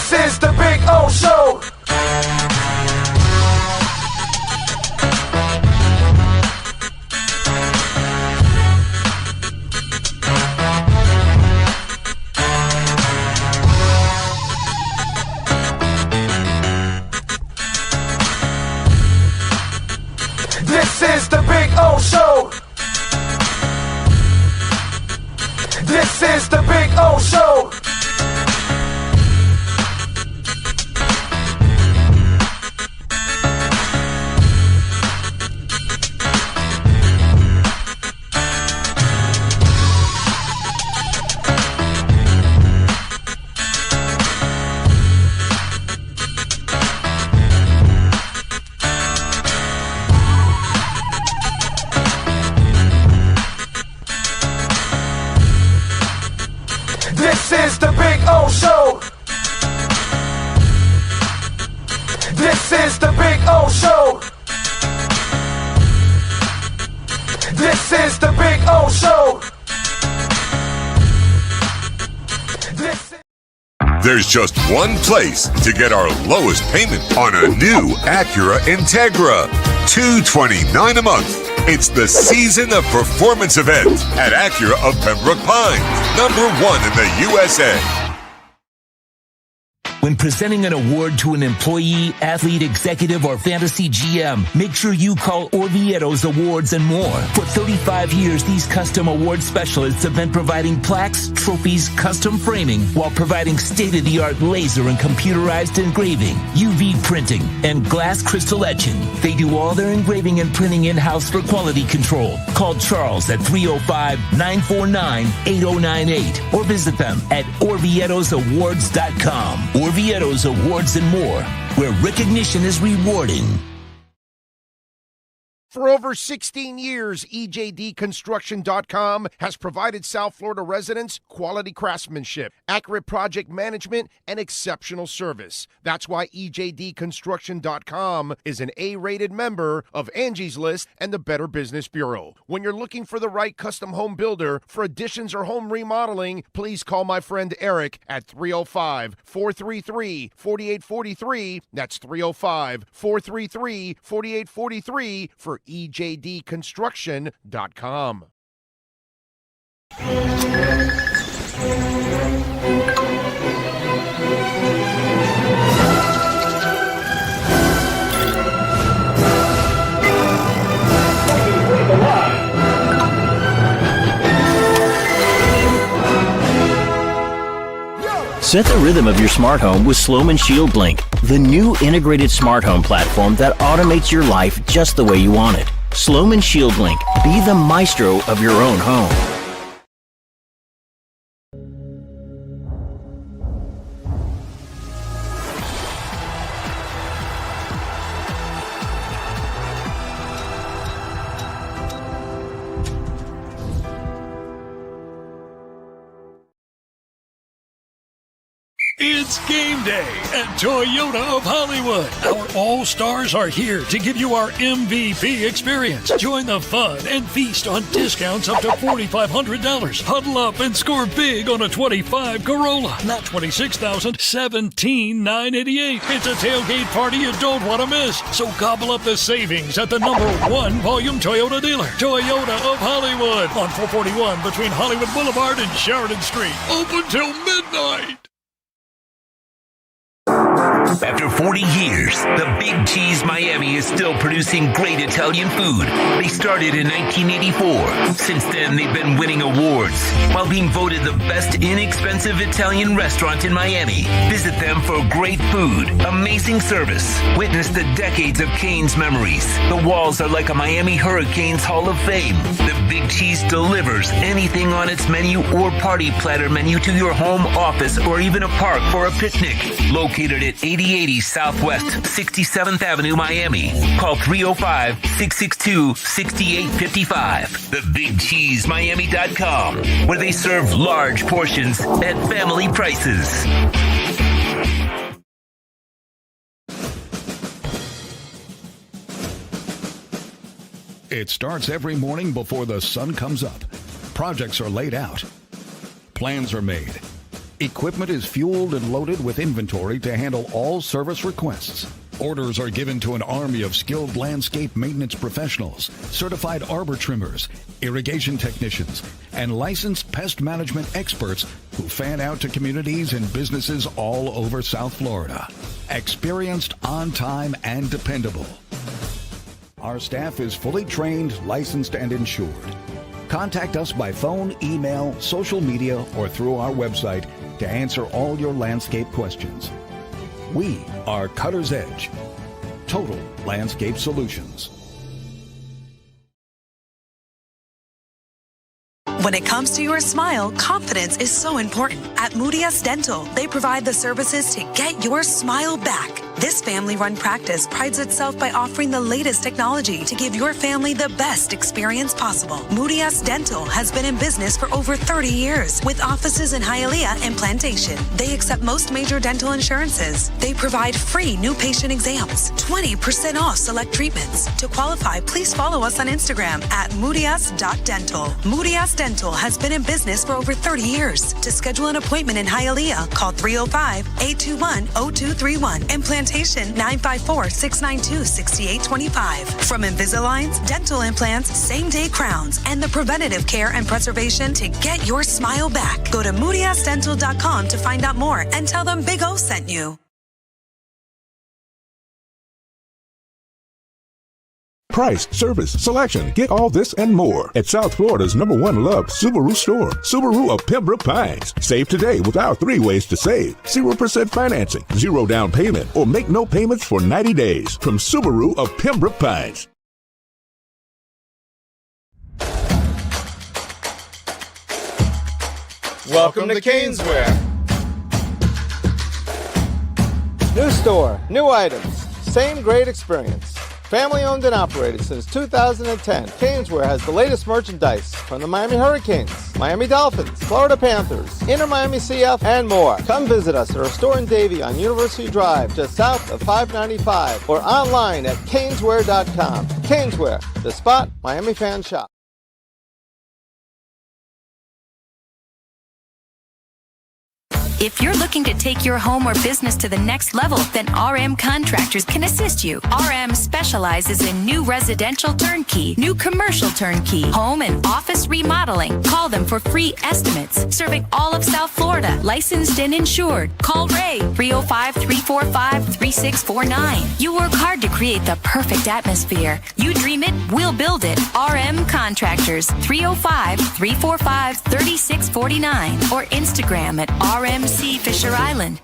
This is the Big O Show. This is the Big O Show. This is the Big O Show. This is the Big O Show. This is the Big O Show. This is the Big O Show. There's just one place to get our lowest payment on a new Acura Integra. $229 a month. It's the Season of Performance event at Acura of Pembroke Pines, #1 in the USA. When presenting an award to an employee, athlete, executive, or fantasy GM, make sure you call Orvieto's Awards and More. For 35 years, these custom award specialists have been providing plaques, trophies, custom framing, while providing state-of-the-art laser and computerized engraving, UV printing, and glass crystal etching. They do all their engraving and printing in-house for quality control. Call Charles at 305-949-8098 or visit them at orvietosawards.com. Orvieto's Awards and More, where recognition is rewarding. For over 16 years, EJDconstruction.com has provided South Florida residents quality craftsmanship, accurate project management, and exceptional service. That's why EJDconstruction.com is an A-rated member of Angie's List and the Better Business Bureau. When you're looking for the right custom home builder for additions or home remodeling, please call my friend Eric at 305-433-4843. That's 305-433-4843 for EJDconstruction.com. Set the rhythm of your smart home with Sloman Shield Link, the new integrated smart home platform that automates your life just the way you want it. Sloman Shield Link. Be the maestro of your own home. It's game day at Toyota of Hollywood. Our All-Stars are here to give you our MVP experience. Join the fun and feast on discounts up to $4,500. Huddle up and score big on a 25 Corolla. Not $26,000, $17,988. It's a tailgate party you don't want to miss. So gobble up the savings at the #1 volume Toyota dealer. Toyota of Hollywood on 441 between Hollywood Boulevard and Sheridan Street. Open till midnight. After 40 years, the Big Cheese Miami is still producing great Italian food. They started in 1984. Since then, they've been winning awards while being voted the best inexpensive Italian restaurant in Miami. Visit them for great food, amazing service. Witness the decades of Cane's memories. The walls are like a Miami Hurricanes Hall of Fame. The Big Cheese delivers anything on its menu or party platter menu to your home, office, or even a park for a picnic. Located at 8080 Southwest 67th Avenue, Miami. Call 305-662-6855. TheBigCheeseMiami.com, where they serve large portions at family prices. It starts every morning before the sun comes up. Projects are laid out. Plans are made. Equipment is fueled and loaded with inventory to handle all service requests. Orders are given to an army of skilled landscape maintenance professionals, certified arbor trimmers, irrigation technicians, and licensed pest management experts who fan out to communities and businesses all over South Florida. Experienced, on time, and dependable. Our staff is fully trained, licensed, and insured. Contact us by phone, email, social media, or through our website to answer all your landscape questions. We are Cutter's Edge. Total Landscape Solutions. When it comes to your smile, confidence is so important. At Moody S Dental, they provide the services to get your smile back. This family-run practice prides itself by offering the latest technology to give your family the best experience possible. Moody S Dental has been in business for over 30 years with offices in Hialeah and Plantation. They accept most major dental insurances. They provide free new patient exams, 20% off select treatments. To qualify, please follow us on Instagram at moodys.dental. Moody S Dental has been in business for over 30 years. To schedule an appointment in Hialeah, call 305-821-0231 and Plantation 954-692-6825. From Invisaligns, dental implants, same-day crowns, and the preventative care and preservation to get your smile back. Go to moodysdental.com to find out more and tell them Big O sent you. Price, service, selection. Get all this and more at South Florida's #1 loved Subaru store. Subaru of Pembroke Pines. Save today with our 3 ways to save. 0% financing, 0 down payment, or make no payments for 90 days. From Subaru of Pembroke Pines. Welcome to Caneswear. New store, new items, same great experience. Family owned and operated since 2010, Caneswear has the latest merchandise from the Miami Hurricanes, Miami Dolphins, Florida Panthers, Inter Miami CF, and more. Come visit us at our store in Davie on University Drive, just south of 595, or online at caneswear.com. Caneswear, the spot Miami fans shop. If you're looking to take your home or business to the next level, then RM Contractors can assist you. RM specializes in new residential turnkey, new commercial turnkey, home and office remodeling. Call them for free estimates. Serving all of South Florida, licensed and insured. Call Ray, 305-345-3649. You work hard to create the perfect atmosphere. You dream it, we'll build it. RM Contractors, 305-345-3649. Or Instagram at RMC Fisher Island.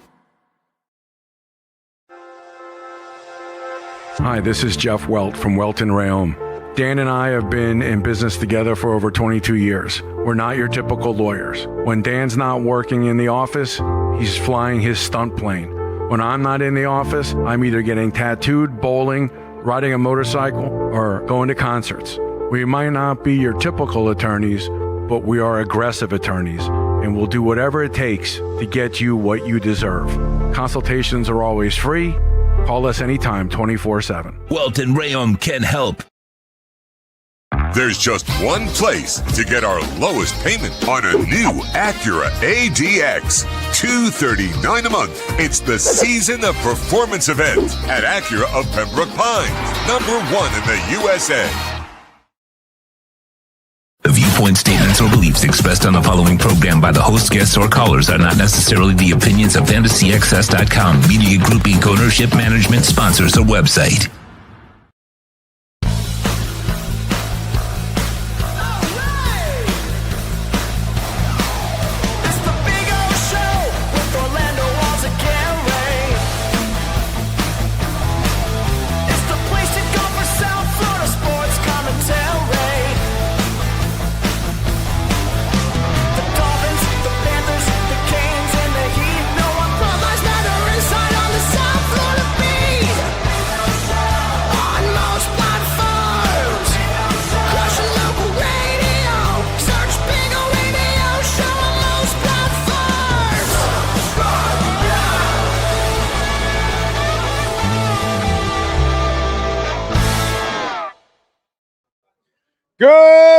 Hi, this is Jeff Welt from Welton Rayom. Dan and I have been in business together for over 22 years. We're not your typical lawyers. When Dan's not working in the office, he's flying his stunt plane. When I'm not in the office, I'm either getting tattooed, bowling, riding a motorcycle, or going to concerts. We might not be your typical attorneys, but we are aggressive attorneys, and we'll do whatever it takes to get you what you deserve. Consultations are always free. Call us anytime, 24/7. Welton Rayom can help. There's just one place to get our lowest payment on a new Acura ADX. $239 a month. It's the Season of Performance event at Acura of Pembroke Pines, #1 in the USA. The viewpoint statements or beliefs expressed on the following program by the host, guests, or callers are not necessarily the opinions of FantasyXS.com, Media Group Inc. ownership, management, sponsors, or website.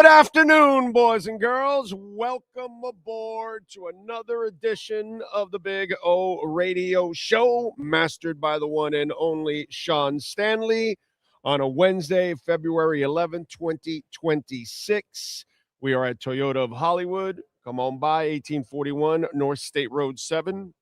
Good afternoon, boys and girls. Welcome aboard to another edition of the Big O Radio Show, mastered by the one and only Sean Stanley, on a Wednesday, February 11th, 2026. We are at Toyota of Hollywood. Come on by, 1841 North State Road 7,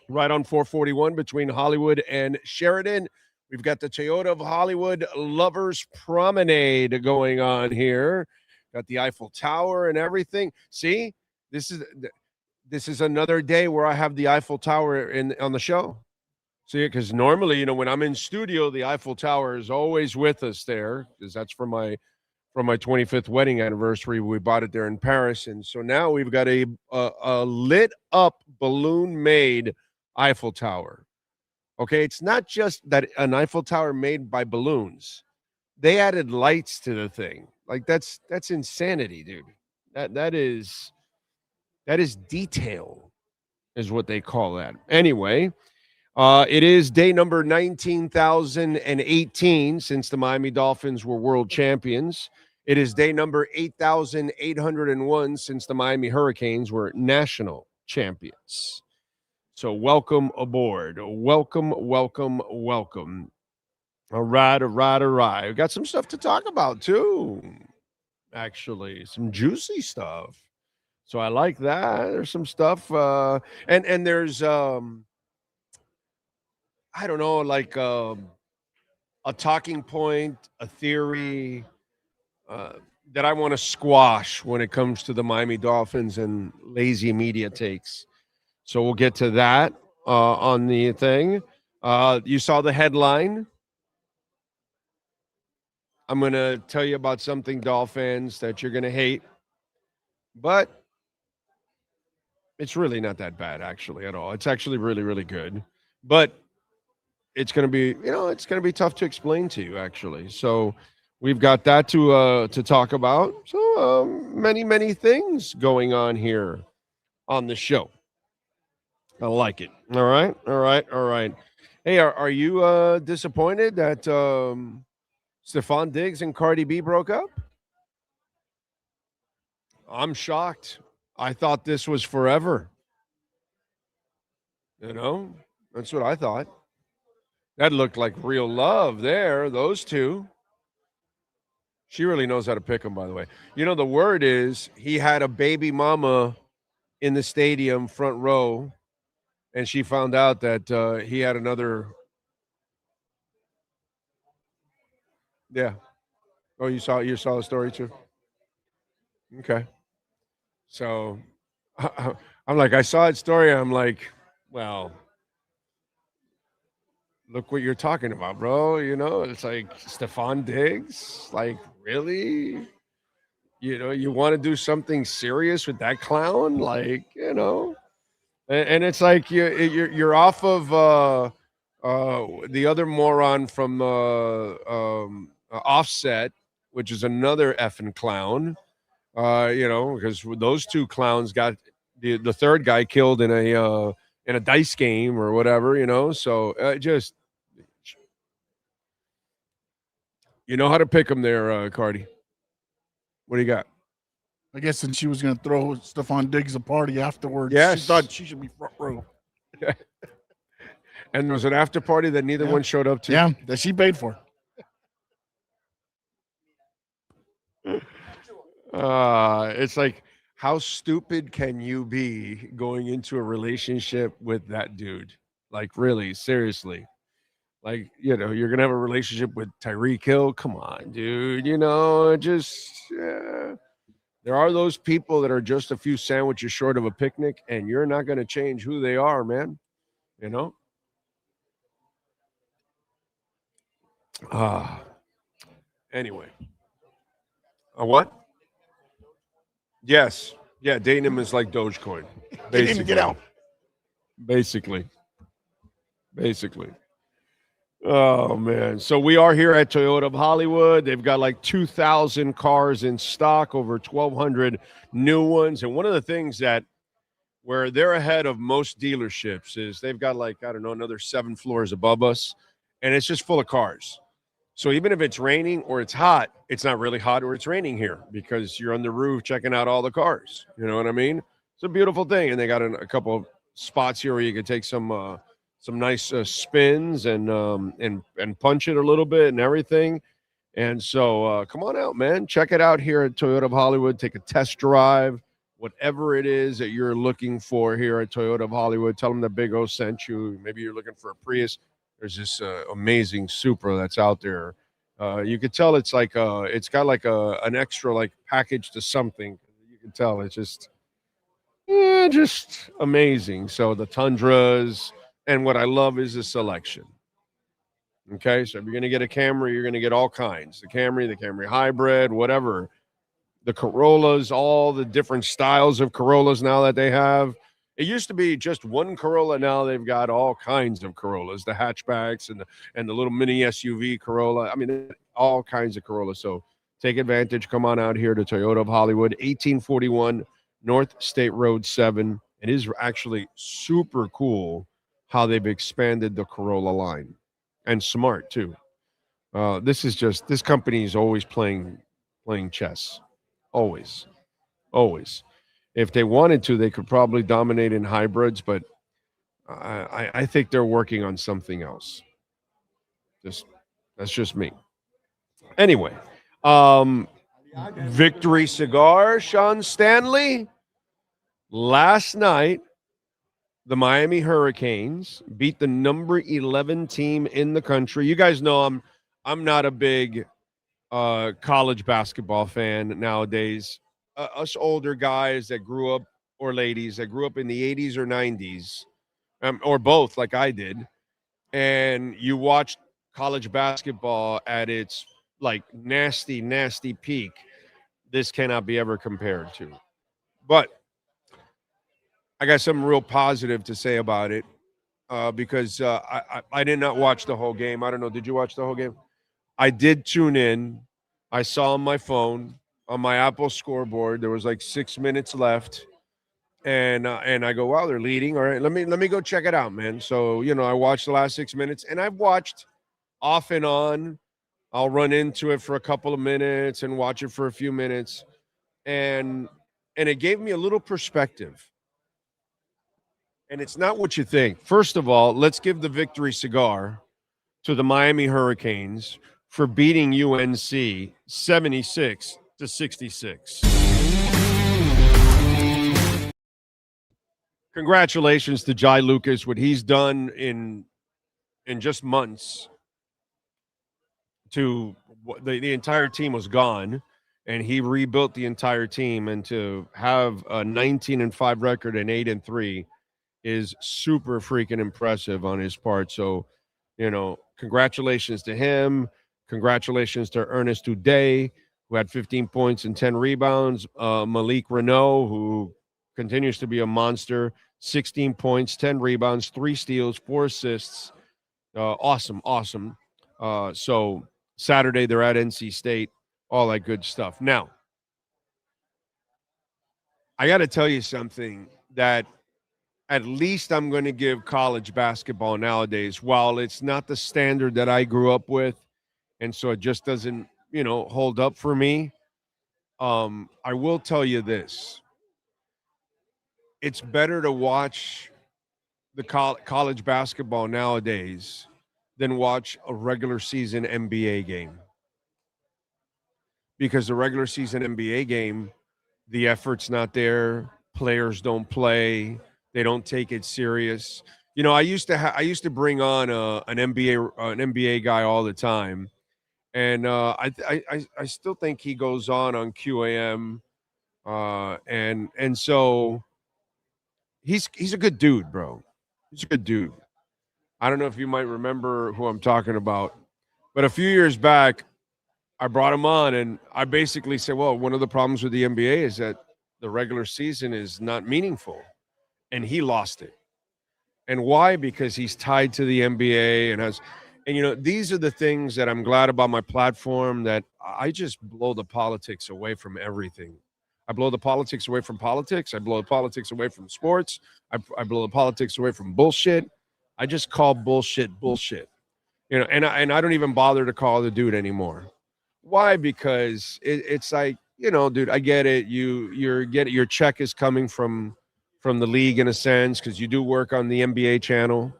right on 441 between Hollywood and Sheridan. We've got the Toyota of Hollywood Lovers Promenade going on here. Got the Eiffel Tower and everything. See, this is another day where I have the Eiffel Tower on the show. See, because normally, when I'm in studio, the Eiffel Tower is always with us there, because that's from my 25th wedding anniversary. We bought it there in Paris, and so now we've got a lit up balloon made Eiffel Tower. Okay, it's not just that an Eiffel Tower made by balloons. They added lights to the thing. Like that's insanity, dude. That is detail, is what they call that. Anyway, it is day number 19,018 since the Miami Dolphins were world champions. It is day number 8,801 since the Miami Hurricanes were national champions. So welcome aboard. Welcome. All right. We got some stuff to talk about too. Actually, some juicy stuff. So I like that. There's some stuff. And there's I don't know, like a talking point, a theory that I want to squash when it comes to the Miami Dolphins and lazy media takes. So we'll get to that on the thing. You saw the headline. I'm going to tell you about something, Dolphins, that you're going to hate. But it's really not that bad, actually, at all. It's actually really, really good. But it's going to be, it's going to be tough to explain to you, actually. So we've got that to talk about. So many, many things going on here on the show. I like it. All right. Hey, are you disappointed that Stephon Diggs and Cardi B broke up? I'm shocked. I thought this was forever. That's what I thought. That looked like real love there, those two. She really knows how to pick them, by the way. The word is he had a baby mama in the stadium front row, and she found out that he had another. Yeah. Oh, you saw the story too? Okay. So I'm like, I saw that story. I'm like, well, look what you're talking about, bro. It's like Stephon Diggs. Like, really? You want to do something serious with that clown? Like, and it's like you're off of the other moron from Offset, which is another effing clown. Because those two clowns got the third guy killed in a dice game or whatever. So just how to pick them there, Cardi. What do you got? I guess since she was going to throw Stephon Diggs a party afterwards, yes. She thought she should be front row. And there was an after party that neither one showed up to. Yeah, that she paid for. It's like, how stupid can you be going into a relationship with that dude? Like, really, seriously. Like, you're going to have a relationship with Tyreek Hill? Come on, dude. There are those people that are just a few sandwiches short of a picnic, and you're not going to change who they are, man. Anyway. What? Yes. Yeah, dating him is like Dogecoin. Basically. Get out. Basically. Oh, man. So we are here at Toyota of Hollywood. They've got like 2,000 cars in stock, over 1,200 new ones. And one of the things where they're ahead of most dealerships is they've got like, I don't know, another 7 floors above us. And it's just full of cars. So even if it's raining or it's hot, it's not really hot or it's raining here because you're on the roof checking out all the cars. You know what I mean? It's a beautiful thing, and they got a couple of spots here where you can take some nice spins and punch it a little bit and everything. And so come on out, man. Check it out here at Toyota of Hollywood. Take a test drive, whatever it is that you're looking for here at Toyota of Hollywood. Tell them that Big O sent you. Maybe you're looking for a Prius. There's this amazing Supra that's out there. You could tell it's like it's got like an extra like package to something. You can tell it's just amazing. So the Tundras, and what I love is the selection. Okay, so if you're going to get a Camry, you're going to get all kinds. The Camry Hybrid, whatever. The Corollas, all the different styles of Corollas now that they have. It used to be just one Corolla. Now they've got all kinds of Corollas, the hatchbacks and the little mini SUV Corolla. I mean, all kinds of Corollas. So take advantage. Come on out here to Toyota of Hollywood, 1841 North State Road 7. It is actually super cool how they've expanded the Corolla line. And smart too. This company is always playing chess. Always. If they wanted to, they could probably dominate in hybrids, but I think they're working on something else. That's just me. Anyway, Victory Cigar, Sean Stanley. Last night, the Miami Hurricanes beat the number 11 team in the country. You guys know I'm not a big college basketball fan nowadays. Us older guys that grew up, or ladies that grew up in the 80s or 90s, or both like I did, and you watched college basketball at its like nasty peak. This cannot be ever compared to. But I got something real positive to say about it because I did not watch the whole game. I don't know. Did you watch the whole game? I did tune in. I saw on my phone, on my Apple scoreboard, there was like 6 minutes left. And I go, wow, they're leading. All right, let me go check it out, man. So, I watched the last 6 minutes, and I've watched off and on. I'll run into it for a couple of minutes and watch it for a few minutes. And it gave me a little perspective. And it's not what you think. First of all, let's give the victory cigar to the Miami Hurricanes for beating UNC 76-66. Congratulations to Jai Lucas, what he's done in just months. To the entire team was gone, and he rebuilt the entire team, and to have a 19-5 record and 8-3 is super freaking impressive on his part. So, congratulations to him. Congratulations to Ernest Uday, who had 15 points and 10 rebounds. Malik Renault, who continues to be a monster, 16 points, 10 rebounds, 3 steals, 4 assists. Awesome. So Saturday, they're at NC State, all that good stuff. Now, I got to tell you something that at least I'm going to give college basketball nowadays, while it's not the standard that I grew up with, and so it just doesn't, hold up for me. I will tell you this. It's better to watch the college basketball nowadays than watch a regular season NBA game. Because the regular season NBA game, the effort's not there. Players don't play. They don't take it serious. I used to bring on an NBA guy all the time, and I still think he goes on QAM, and so he's a good dude, bro. He's a good dude. I don't know if you might remember who I'm talking about, but a few years back, I brought him on, and I basically said, well, one of the problems with the NBA is that the regular season is not meaningful. And he lost it. And why? Because he's tied to the NBA and these are the things that I'm glad about my platform, that I just blow the politics away from everything. I blow the politics away from politics. I blow the politics away from sports. I blow the politics away from bullshit. I just call bullshit. and I don't even bother to call the dude anymore. Why? Because it's like, dude, I get it. Your check is coming from the league in a sense, because you do work on the NBA channel,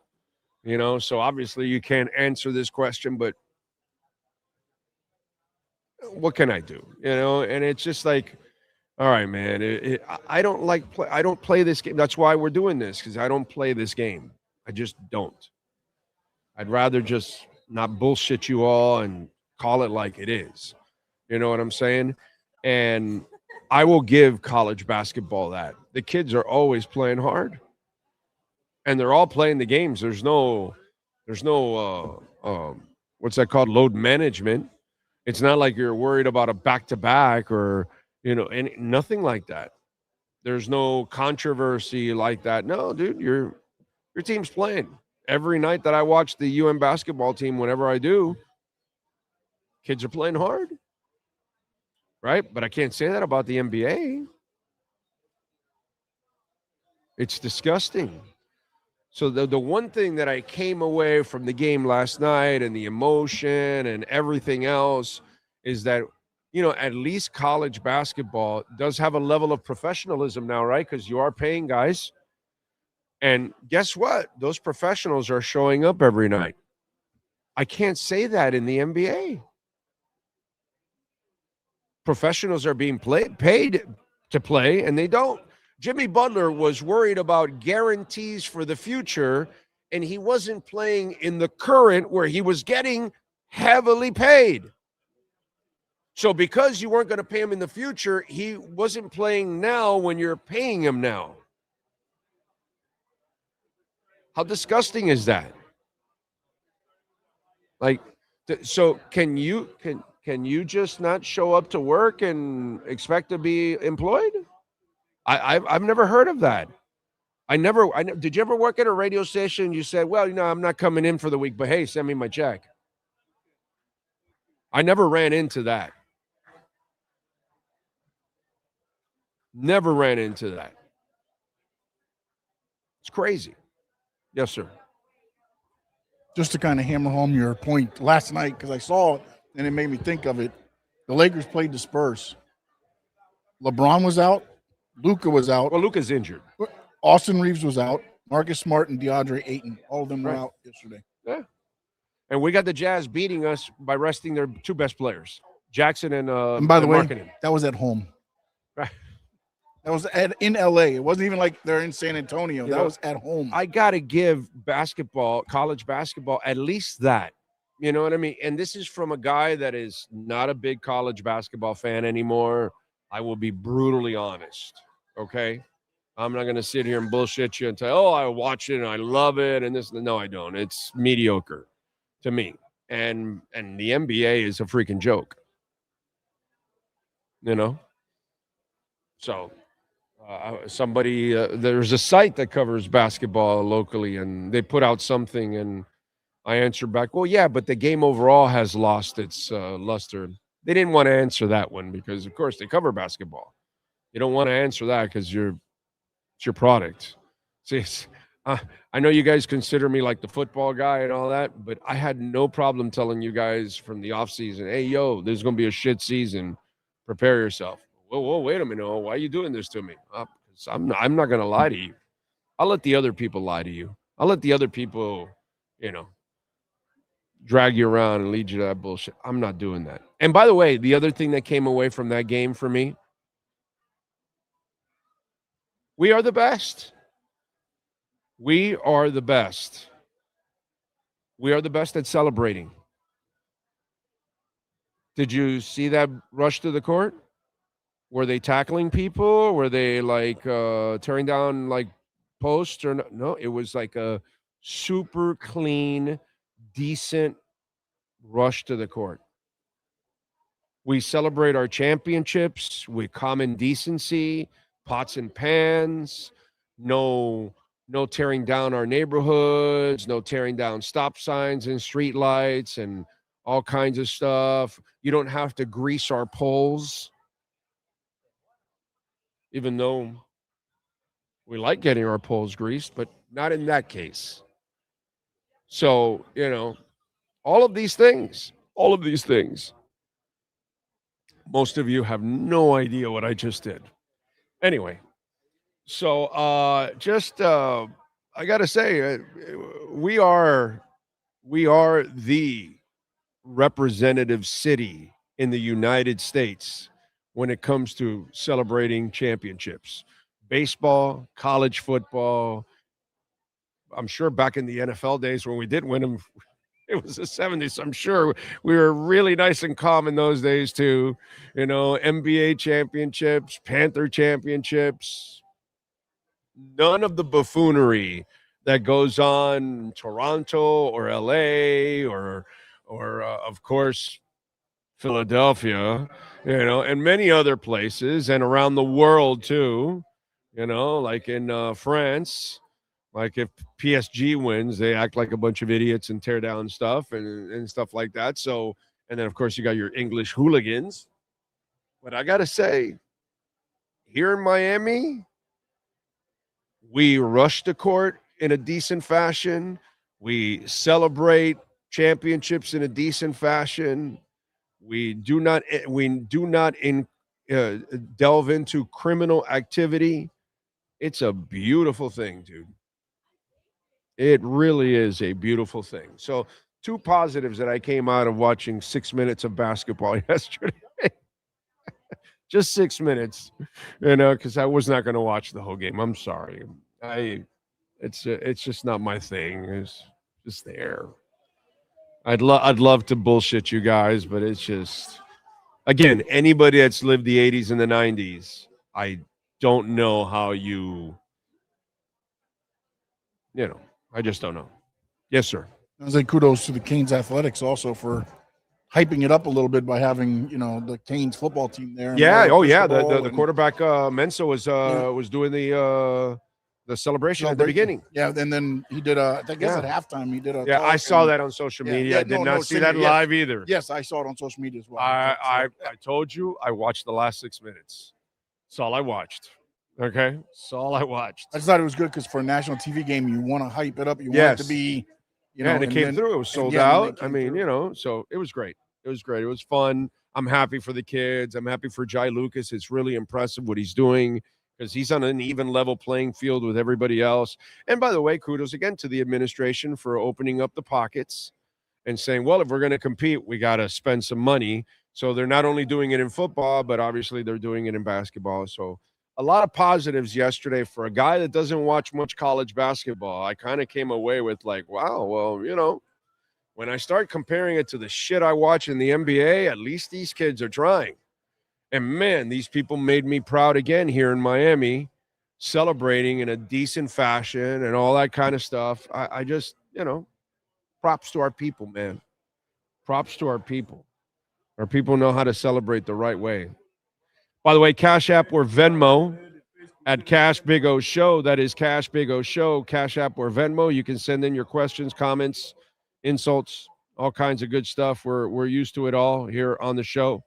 so obviously you can't answer this question, but what can I do? And it's just like, all right, man, I don't I don't play this game. That's why we're doing this, because I don't play this game. I just don't. I'd rather just not bullshit you all and call it like it is. You know what I'm saying? And I will give college basketball that. The kids are always playing hard. And they're all playing the games. There's no what's that called? Load management. It's not like you're worried about a back-to-back or, nothing like that. There's no controversy like that. No, dude, your team's playing. Every night that I watch the UM basketball team, whenever I do, kids are playing hard. Right? But I can't say that about the NBA. It's disgusting. So the one thing that I came away from the game last night and the emotion and everything else is that, at least college basketball does have a level of professionalism now, right? Because you are paying guys. And guess what? Those professionals are showing up every night. I can't say that in the NBA. Professionals are being paid to play, and they don't. Jimmy Butler was worried about guarantees for the future, and he wasn't playing in the current where he was getting heavily paid. So because you weren't going to pay him in the future, he wasn't playing now when you're paying him now. How disgusting is that? Like, so can you just not show up to work and expect to be employed? I've never heard of that. Did you ever work at a radio station? You said, well, I'm not coming in for the week, but hey, send me my check. I never ran into that. Never ran into that. It's crazy. Yes, sir. Just to kind of hammer home your point, last night, because I saw it and it made me think of it, the Lakers played the Spurs. LeBron was out. Luka was out. Well, Luka's injured. Austin Reeves was out. Marcus Smart and DeAndre Ayton, all of them were out yesterday. Yeah. And we got the Jazz beating us by resting their two best players, Jackson and by the way, Markkanen. That was at home. Right. That was in LA. It wasn't even like they're in San Antonio. That was at home. I got to give college basketball, at least that. You know what I mean? And this is from a guy that is not a big college basketball fan anymore. I will be brutally honest, okay? I'm not going to sit here and bullshit you and say, oh, I watch it and I love it and this. No, I don't. It's mediocre to me. And the NBA is a freaking joke, So there's a site that covers basketball locally, and they put out something, and I answered back, well, yeah, but the game overall has lost its luster. They didn't want to answer that one because, of course, they cover basketball. You don't want to answer that because it's your product. See, I know you guys consider me like the football guy and all that, but I had no problem telling you guys from the offseason, hey, yo, there's going to be a shit season. Prepare yourself. Whoa, wait a minute. Why are you doing this to me? I'm not going to lie to you. I'll let the other people lie to you. I'll let the other people, drag you around and lead you to that bullshit. I'm not doing that. And by the way, the other thing that came away from that game for me, we are the best. We are the best. We are the best at celebrating. Did you see that rush to the court? Were they tackling people? Were they tearing down posts or no? No, it was like a super clean, decent rush to the court. We celebrate our championships with common decency, pots and pans, no tearing down our neighborhoods, no tearing down stop signs and street lights and all kinds of stuff. You don't have to grease our poles, even though we like getting our poles greased, but not in that case. So, All of these things. Most of you have no idea what I just did. Anyway, so I got to say, we are the representative city in the United States when it comes to celebrating championships. Baseball, college football. I'm sure back in the NFL days when we did win them, it was the 70s. I'm sure we were really nice and calm in those days too. NBA championships, Panther championships. None of the buffoonery that goes on in Toronto or LA or of course Philadelphia, and many other places and around the world too. Like in France. Like if PSG wins, they act like a bunch of idiots and tear down stuff and stuff like that. So, and then of course you got your English hooligans. But I got to say, here in Miami, we rush the court in a decent fashion. We celebrate championships in a decent fashion. We do not delve into criminal activity. It's a beautiful thing, dude. It really is a beautiful thing. So, two positives that I came out of watching 6 minutes of basketball yesterday. Just 6 minutes, because I was not going to watch the whole game. I'm sorry. It's just not my thing. It's just there. I'd love to bullshit you guys, but it's just, again, anybody that's lived the 80s and the 90s, I don't know how I just don't know. Yes, sir. I say kudos to the Canes athletics also for hyping it up a little bit by having, the Canes football team there. Yeah. Oh, yeah. The quarterback Mensa was doing the celebration at the beginning. Yeah, and then he did at halftime he did a talk. I saw that on social media. I did not see that live either. Yes, I saw it on social media as well. I told you I watched the last 6 minutes. That's all I watched. Okay, that's all I watched. I just thought it was good because for a national TV game, you want to hype it up. You want it to be, and it came through. It was sold out. I mean, so it was great. It was great. It was fun. I'm happy for the kids. I'm happy for Jai Lucas. It's really impressive what he's doing because he's on an even level playing field with everybody else. And by the way, kudos again to the administration for opening up the pockets and saying, well, if we're going to compete, we got to spend some money. So they're not only doing it in football, but obviously they're doing it in basketball. So a lot of positives yesterday for a guy that doesn't watch much college basketball. I kind of came away with like, wow, well, when I start comparing it to the shit I watch in the NBA, at least these kids are trying. And man, these people made me proud again here in Miami, celebrating in a decent fashion and all that kind of stuff. I just, props to our people, man. Props to our people. Our people know how to celebrate the right way. By the way, Cash App or Venmo at Cash Big O Show. That is Cash Big O Show, Cash App or Venmo. You can send in your questions, comments, insults, all kinds of good stuff. We're used to it all here on the show.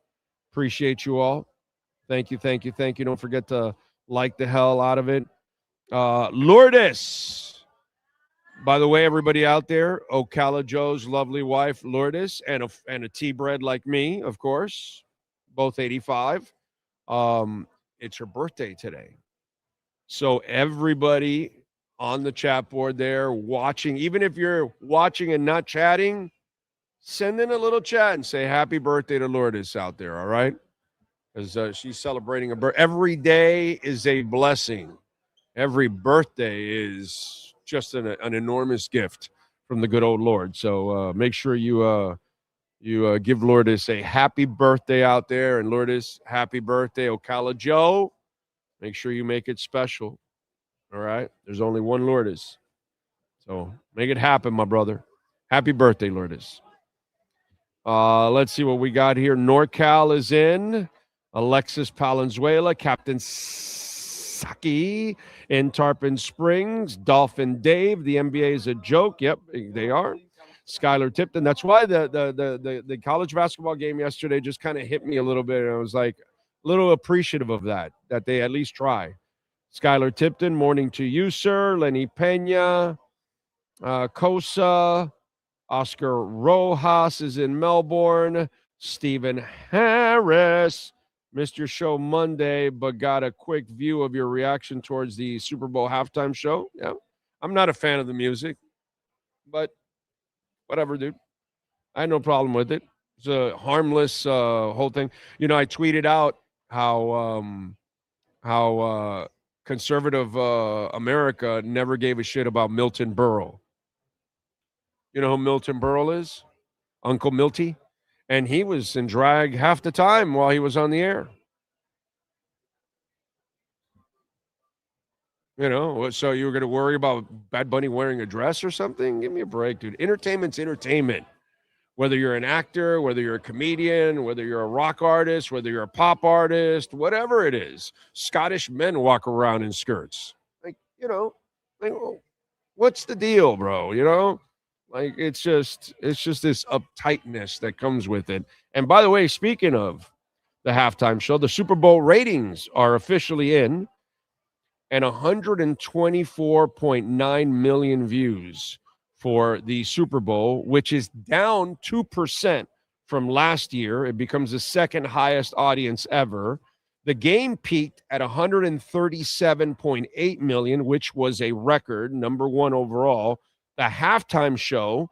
Appreciate you all. Thank you. Don't forget to like the hell out of it. Lourdes. By the way, everybody out there, Ocala Joe's lovely wife, Lourdes, and a T-bread like me, of course, both 85. It's her birthday today. So everybody on the chat board there watching, even if you're watching and not chatting, send in a little chat and say happy birthday to Lourdes out there, all right? Because she's celebrating a birthday. Every day is a blessing. Every birthday is just an enormous gift from the good old Lord. So make sure you give Lourdes a happy birthday out there. And Lourdes, happy birthday, Ocala Joe. Make sure you make it special. All right? There's only one Lourdes. So make it happen, my brother. Happy birthday, Lourdes. Let's see what we got here. NorCal is in. Alexis Palenzuela, Captain Saki in Tarpon Springs. Dolphin Dave, the NBA is a joke. Yep, they are. Skylar Tipton. That's why the college basketball game yesterday just kind of hit me a little bit. And I was like a little appreciative of that they at least try. Skylar Tipton, morning to you, sir. Lenny Pena, Kosa, Oscar Rojas is in Melbourne. Stephen Harris missed your show Monday, but got a quick view of your reaction towards the Super Bowl halftime show. Yeah, I'm not a fan of the music, but whatever, dude. I had no problem with it. It's a harmless whole thing. You know, I tweeted out how conservative America never gave a shit about Milton Berle. You know who Milton Berle is? Uncle Milty. And he was in drag half the time while he was on the air. You know, so you were going to worry about Bad Bunny wearing a dress or something? Give me a break, dude. Entertainment's entertainment. Whether you're an actor, whether you're a comedian, whether you're a rock artist, whether you're a pop artist, whatever it is, Scottish men walk around in skirts. Like, you know, like, what's the deal, bro? You know, like it's just this uptightness that comes with it. And by the way, speaking of the halftime show, the Super Bowl ratings are officially in, and 124.9 million views for the Super Bowl, which is down 2% from last year. It becomes the second highest audience ever. The game peaked at 137.8 million, which was a record, number one overall. The halftime show,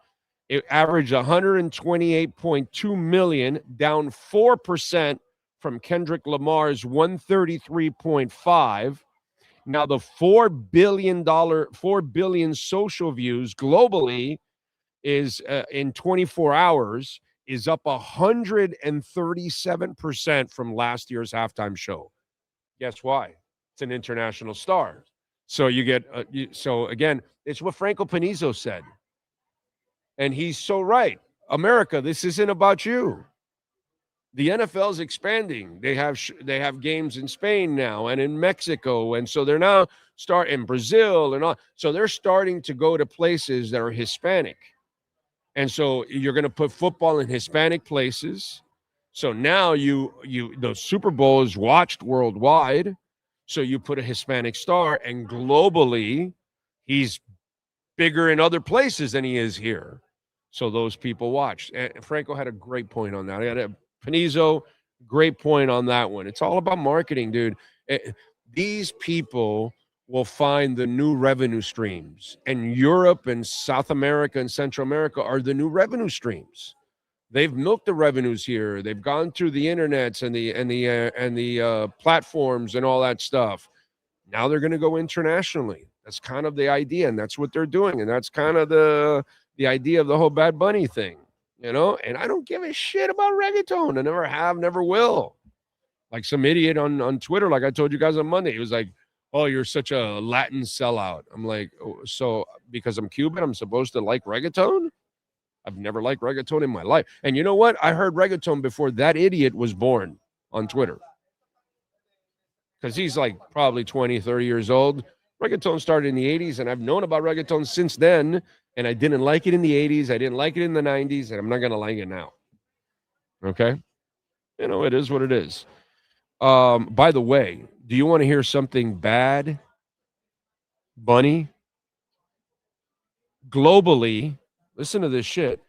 it averaged 128.2 million, down 4% from Kendrick Lamar's 133.5. Now, the $4 billion social views globally is in 24 hours is up 137% from last year's halftime show. Guess why? It's an international star. So you get, so again, it's what Franco Panizo said. And he's so right. America, this isn't about you. The NFL is expanding. They have games in Spain now and in Mexico, and so they're now in Brazil and all. So they're starting to go to places that are Hispanic, and so you're going to put football in Hispanic places. So now the Super Bowl is watched worldwide. So you put a Hispanic star, and globally, he's bigger in other places than he is here. So those people watch. And Franco had a great point on that. Panizo, great point on that one. It's all about marketing, dude. These people will find the new revenue streams, and Europe and South America and Central America are the new revenue streams. They've milked the revenues here. They've gone through the internets and the platforms and all that stuff. Now they're going to go internationally. That's kind of the idea, and that's what they're doing, and that's kind of the idea of the whole Bad Bunny thing. You know, and I don't give a shit about reggaeton. I never have, never will. Like some idiot on Twitter, like I told you guys on Monday, he was like, oh, you're such a Latin sellout. I'm like, oh, so because I'm Cuban, I'm supposed to like reggaeton? I've never liked reggaeton in my life. And you know what? I heard reggaeton before that idiot was born on Twitter. Because he's like probably 20, 30 years old. Reggaeton started in the 80s, and I've known about reggaeton since then. And I didn't like it in the 80s. I didn't like it in the 90s, and I'm not going to like it now. Okay? You know, it is what it is. By the way, do you want to hear something bad? Bunny? Globally, listen to this shit.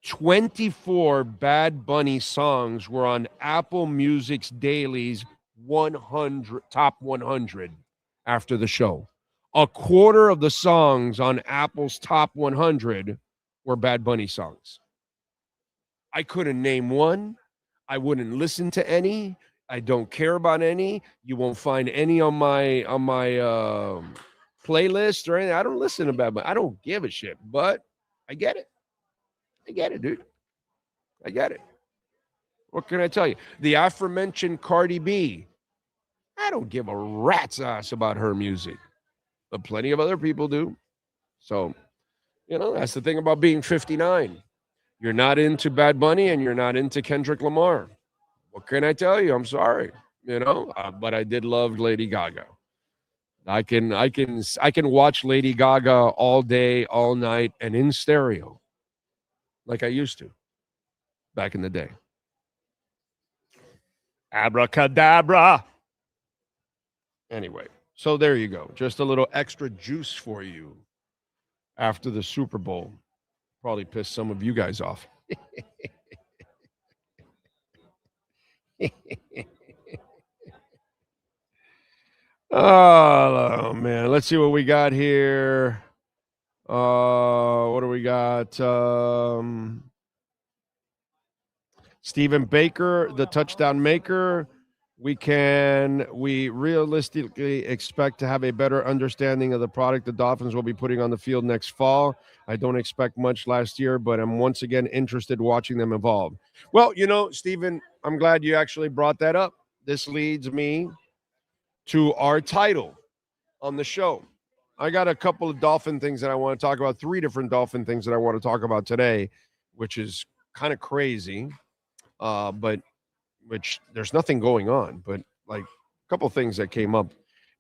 24 Bad Bunny songs were on Apple Music's Daily's top 100 after the show. A quarter of the songs on Apple's top 100 were Bad Bunny songs. I couldn't name one. I wouldn't listen to any. I don't care about any. You won't find any on my playlist or anything. I don't listen to Bad Bunny. I don't give a shit, but I get it. I get it, dude. I get it. What can I tell you? The aforementioned Cardi B. I don't give a rat's ass about her music. But plenty of other people do. So, you know, that's the thing about being 59. You're not into Bad Bunny and you're not into Kendrick Lamar. What can I tell you? I'm sorry, you know, but I did love Lady Gaga. I can watch Lady Gaga all day, all night, and in stereo, like I used to back in the day. Abracadabra. Anyway. So there you go. Just a little extra juice for you after the Super Bowl. Probably pissed some of you guys off. Oh, man. Let's see what we got here. What do we got? Stephen Baker, the touchdown maker. We realistically expect to have a better understanding of the product the Dolphins will be putting on the field next fall. I don't expect much last year, but I'm once again interested watching them evolve. Well, Stephen, I'm glad you actually brought that up. This leads me to our title on the show. I got a couple of Dolphin things that I want to talk about, 3 different Dolphin things that I want to talk about today, which is kind of crazy, but which there's nothing going on, but like a couple of things that came up,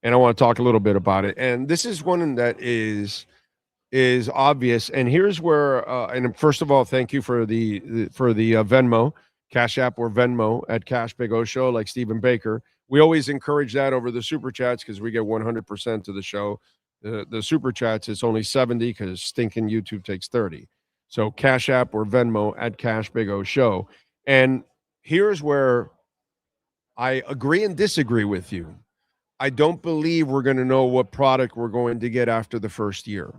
and I want to talk a little bit about it. And this is one that is obvious. And here's where, and first of all, thank you for the Venmo, Cash App or Venmo at Cash Big O Show, like Stephen Baker. We always encourage that over the Super Chats because we get 100% of the show. The Super Chats, it's only 70 because stinking YouTube takes 30. So Cash App or Venmo at Cash Big O Show. And here's where I agree and disagree with you. I don't believe we're going to know what product we're going to get after the first year.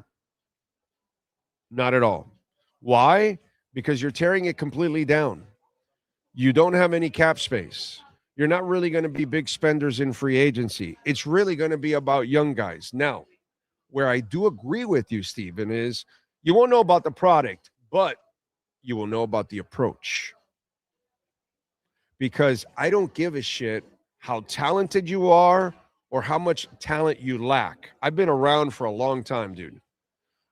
Not at all. Why? Because you're tearing it completely down. You don't have any cap space. You're not really going to be big spenders in free agency. It's really going to be about young guys. Now, where I do agree with you, Stephen, is you won't know about the product, but you will know about the approach. Because I don't give a shit how talented you are or how much talent you lack. I've been around for a long time, dude.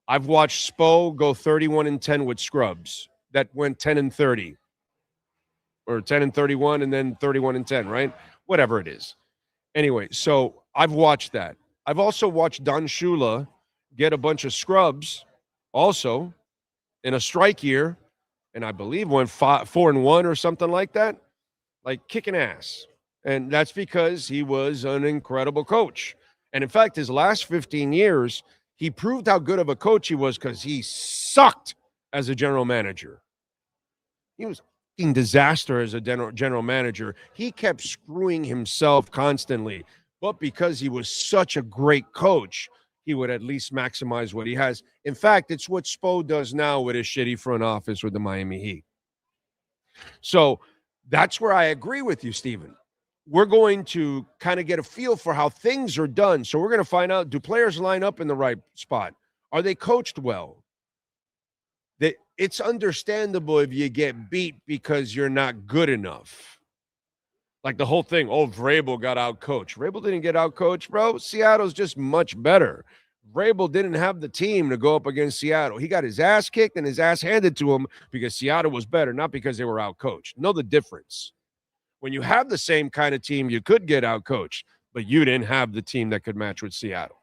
I've watched Spo go 31-10 with scrubs that went 10-30. Or 10-31 and then 31-10, right? Whatever it is. Anyway, so I've watched that. I've also watched Don Shula get a bunch of scrubs also in a strike year, and I believe went 4-1 or something like that, like kicking ass. And that's because he was an incredible coach. And in fact, his last 15 years, he proved how good of a coach he was because he sucked as a general manager. He was disaster as a general manager. He kept screwing himself constantly, but because he was such a great coach, he would at least maximize what he has. In fact, it's what Spo does now with his shitty front office with the Miami Heat. So that's where I agree with you, Stephen. We're going to kind of get a feel for how things are done. So we're going to find out, do players line up in the right spot? Are they coached well? It's understandable if you get beat because you're not good enough. Like the whole thing, Vrabel got out-coached. Vrabel didn't get out-coached, bro. Seattle's just much better. Vrabel didn't have the team to go up against Seattle. He got his ass kicked and his ass handed to him because Seattle was better, not because they were out-coached. Know the difference. When you have the same kind of team, you could get out-coached, but you didn't have the team that could match with Seattle.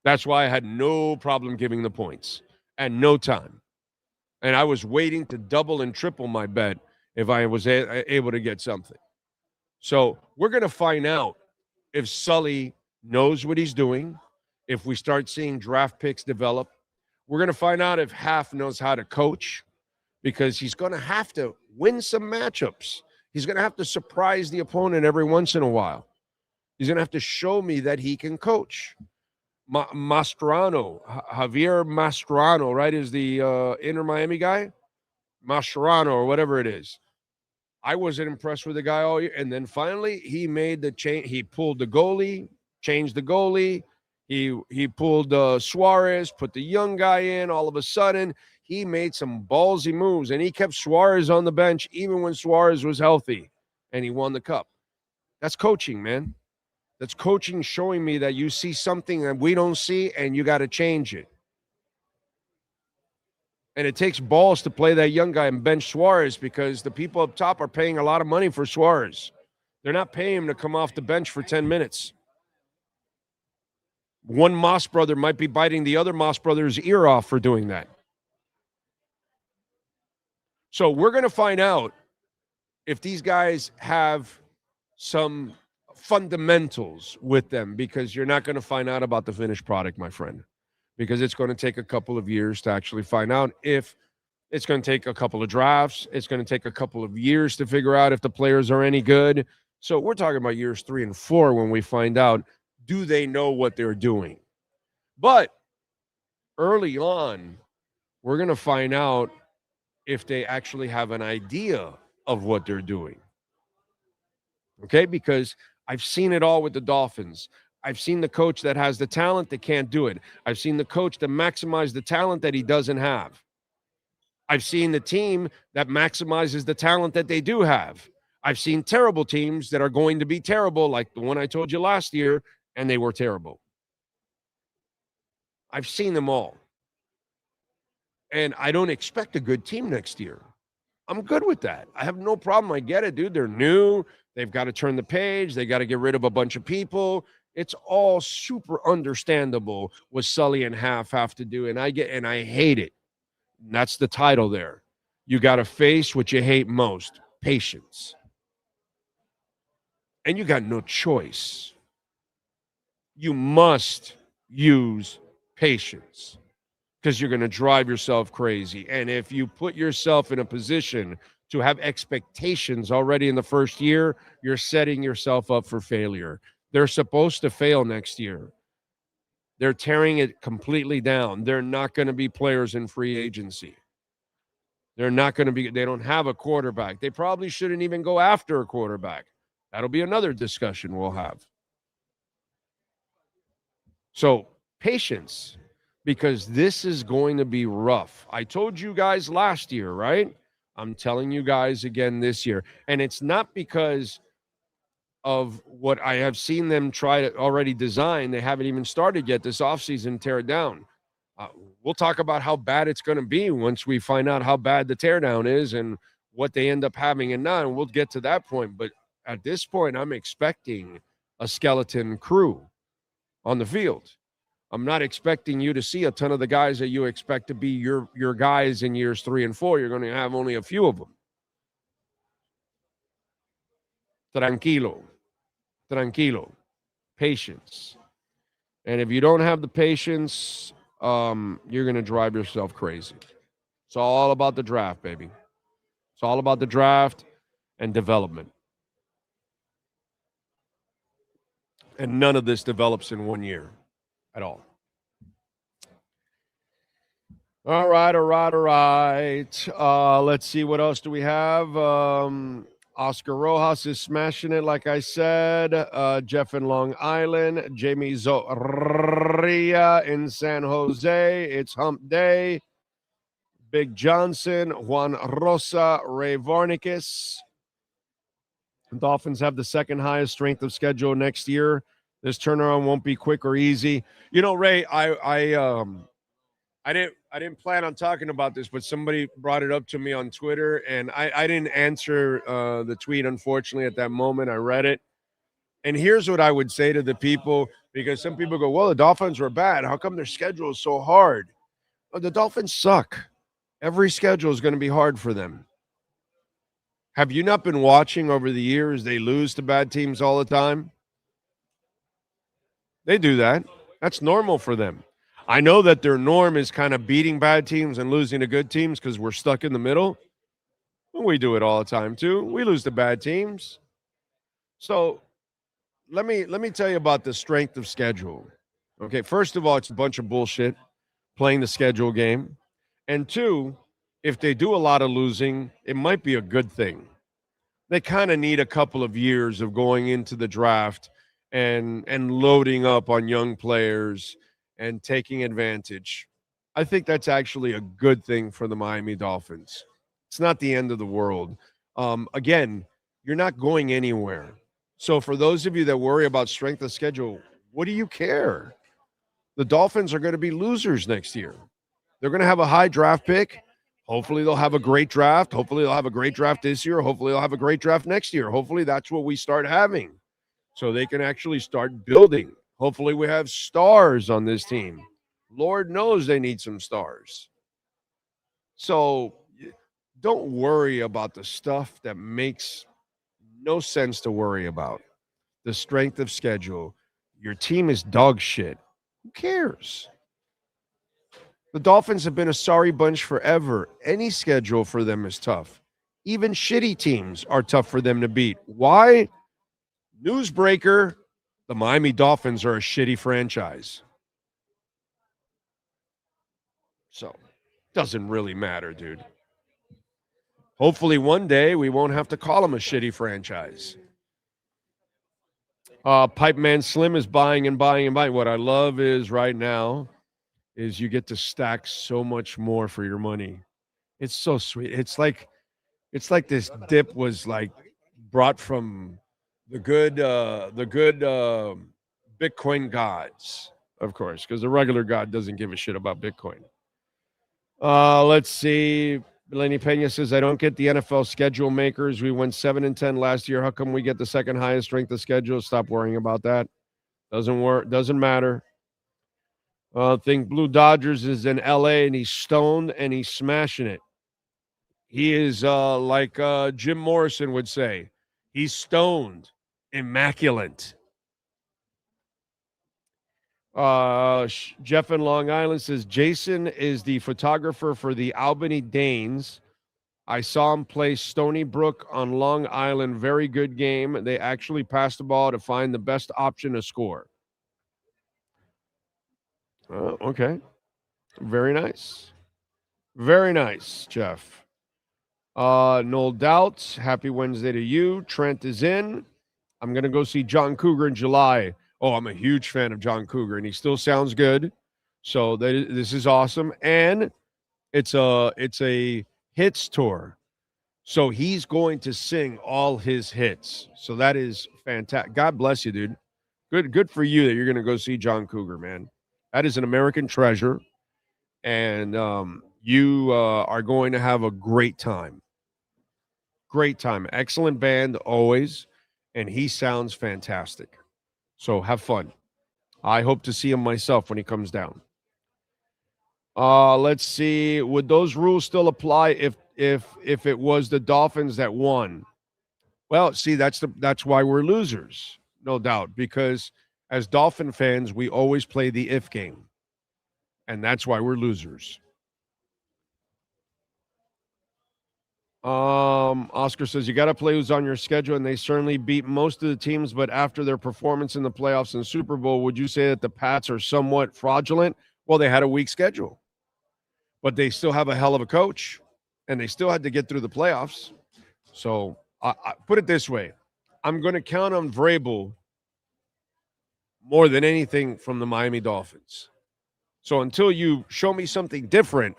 That's why I had no problem giving the points and no time. And I was waiting to double and triple my bet if I was able to get something. So we're going to find out if Sully knows what he's doing, if we start seeing draft picks develop. We're going to find out if Half knows how to coach, because he's going to have to win some matchups. He's going to have to surprise the opponent every once in a while. He's going to have to show me that he can coach. Javier Mastrano, right, is the Inter Miami guy? Mastrano or whatever it is. I wasn't impressed with the guy all year. And then finally, he made the change. He pulled the goalie, changed the goalie. He pulled Suarez, put the young guy in. All of a sudden, he made some ballsy moves, and he kept Suarez on the bench even when Suarez was healthy, and he won the cup. That's coaching, man. That's coaching showing me that you see something that we don't see, and you got to change it. And it takes balls to play that young guy and bench Suarez, because the people up top are paying a lot of money for Suarez. They're not paying him to come off the bench for 10 minutes. One Moss brother might be biting the other Moss brother's ear off for doing that. So we're going to find out if these guys have some fundamentals with them, because you're not going to find out about the finished product, my friend, because it's going to take a couple of years to actually find out if it's going to take a couple of drafts. It's going to take a couple of years to figure out if the players are any good. So we're talking about years 3 and 4 when we find out, do they know what they're doing? But early on, we're going to find out if they actually have an idea of what they're doing. Okay, because I've seen it all with the Dolphins. I've seen the coach that has the talent that can't do it. I've seen the coach that maximizes the talent that he doesn't have. I've seen the team that maximizes the talent that they do have. I've seen terrible teams that are going to be terrible, like the one I told you last year, and they were terrible. I've seen them all. And I don't expect a good team next year. I'm good with that. I have no problem. I get it, dude. They're new. They've got to turn the page. They got to get rid of a bunch of people. It's all super understandable what Sully and Half have to do. And I hate it. And that's the title there. You got to face what you hate most, patience. And you got no choice. You must use patience because you're going to drive yourself crazy. And if you put yourself in a position to have expectations already in the first year, you're setting yourself up for failure. They're supposed to fail next year. They're tearing it completely down. They're not going to be players in free agency. They're not going to be, they don't have a quarterback. They probably shouldn't even go after a quarterback. That'll be another discussion we'll have. So patience, because this is going to be rough. I told you guys last year, right? I'm telling you guys again this year. And it's not because of what I have seen them try to already design. They haven't even started yet this offseason, tear it down. We'll talk about how bad it's going to be once we find out how bad the teardown is and what they end up having and not. And we'll get to that point. But at this point, I'm expecting a skeleton crew on the field. I'm not expecting you to see a ton of the guys that you expect to be your guys in years 3 and 4. You're going to have only a few of them. Tranquilo. Patience. And if you don't have the patience, you're going to drive yourself crazy. It's all about the draft, baby. It's all about the draft and development. And none of this develops in 1 year at all. All right. Let's see. What else do we have? Oscar Rojas is smashing it, like I said. Jeff in Long Island. Jamie Zoria in San Jose. It's hump day. Big Johnson. Juan Rosa. Ray Varnicus. Dolphins have the second highest strength of schedule next year. This turnaround won't be quick or easy. You know, Ray, I didn't plan on talking about this, but somebody brought it up to me on Twitter, and I didn't answer the tweet, unfortunately, at that moment. I read it. And here's what I would say to the people, because some people go, well, the Dolphins were bad. How come their schedule is so hard? Well, the Dolphins suck. Every schedule is going to be hard for them. Have you not been watching over the years? They lose to bad teams all the time. They do that. That's normal for them. I know that their norm is kind of beating bad teams and losing to good teams because we're stuck in the middle. We do it all the time too. We lose to bad teams. So let me tell you about the strength of schedule. Okay, first of all, it's a bunch of bullshit playing the schedule game. And two, if they do a lot of losing, it might be a good thing. They kind of need a couple of years of going into the draft and loading up on young players and taking advantage. I think that's actually a good thing for the Miami Dolphins. It's not the end of the world. Again, you're not going anywhere. So for those of you that worry about strength of schedule, what do you care? The Dolphins are going to be losers next year. They're going to have a high draft pick. Hopefully they'll have a great draft. Hopefully they'll have a great draft this year. Hopefully they'll have a great draft next year. Hopefully that's what we start having so they can actually start building. Hopefully we have stars on this team. Lord knows they need some stars. So don't worry about the stuff that makes no sense to worry about. The strength of schedule. Your team is dog shit. Who cares? The Dolphins have been a sorry bunch forever. Any schedule for them is tough. Even shitty teams are tough for them to beat. Why? Newsbreaker, the Miami Dolphins are a shitty franchise. So, doesn't really matter, dude. Hopefully one day we won't have to call them a shitty franchise. Pipe Man Slim is buying and buying and buying. What I love is right now is you get to stack so much more for your money. It's so sweet. It's like this dip was like brought from the good Bitcoin gods, of course, because the regular god doesn't give a shit about Bitcoin. Let's see. Lenny Pena says, I don't get the NFL schedule makers. We went 7-10 last year. How come we get the second highest strength of schedule? Stop worrying about that. Doesn't work. Doesn't matter. Think Blue Dodgers is in LA and he's stoned and he's smashing it. He is like Jim Morrison would say. He's stoned, immaculate. Jeff in Long Island says, Jason is the photographer for the Albany Danes. I saw him play Stony Brook on Long Island. Very good game. They actually passed the ball to find the best option to score. Okay. Very nice. Very nice, Jeff. No doubt. Happy Wednesday to you. Trent is in. I'm going to go see John Cougar in July. Oh, I'm a huge fan of John Cougar, and he still sounds good. So this is awesome. And it's a hits tour. So he's going to sing all his hits. So that is fantastic. God bless you, dude. Good for you that you're going to go see John Cougar, man. That is an American treasure. And you are going to have a great time. Great time. Excellent band always. And he sounds fantastic. So have fun. I hope to see him myself when he comes down. Let's see. Would those rules still apply if it was the Dolphins that won? Well, see, that's why we're losers, no doubt. Because as Dolphin fans, we always play the if game, and that's why we're losers. Oscar says you got to play who's on your schedule, and they certainly beat most of the teams. But after their performance in the playoffs and Super Bowl, would you say that the Pats are somewhat fraudulent? Well, they had a weak schedule, but they still have a hell of a coach, and they still had to get through the playoffs. So I put it this way: I'm going to count on Vrabel more than anything from the Miami Dolphins. So until you show me something different,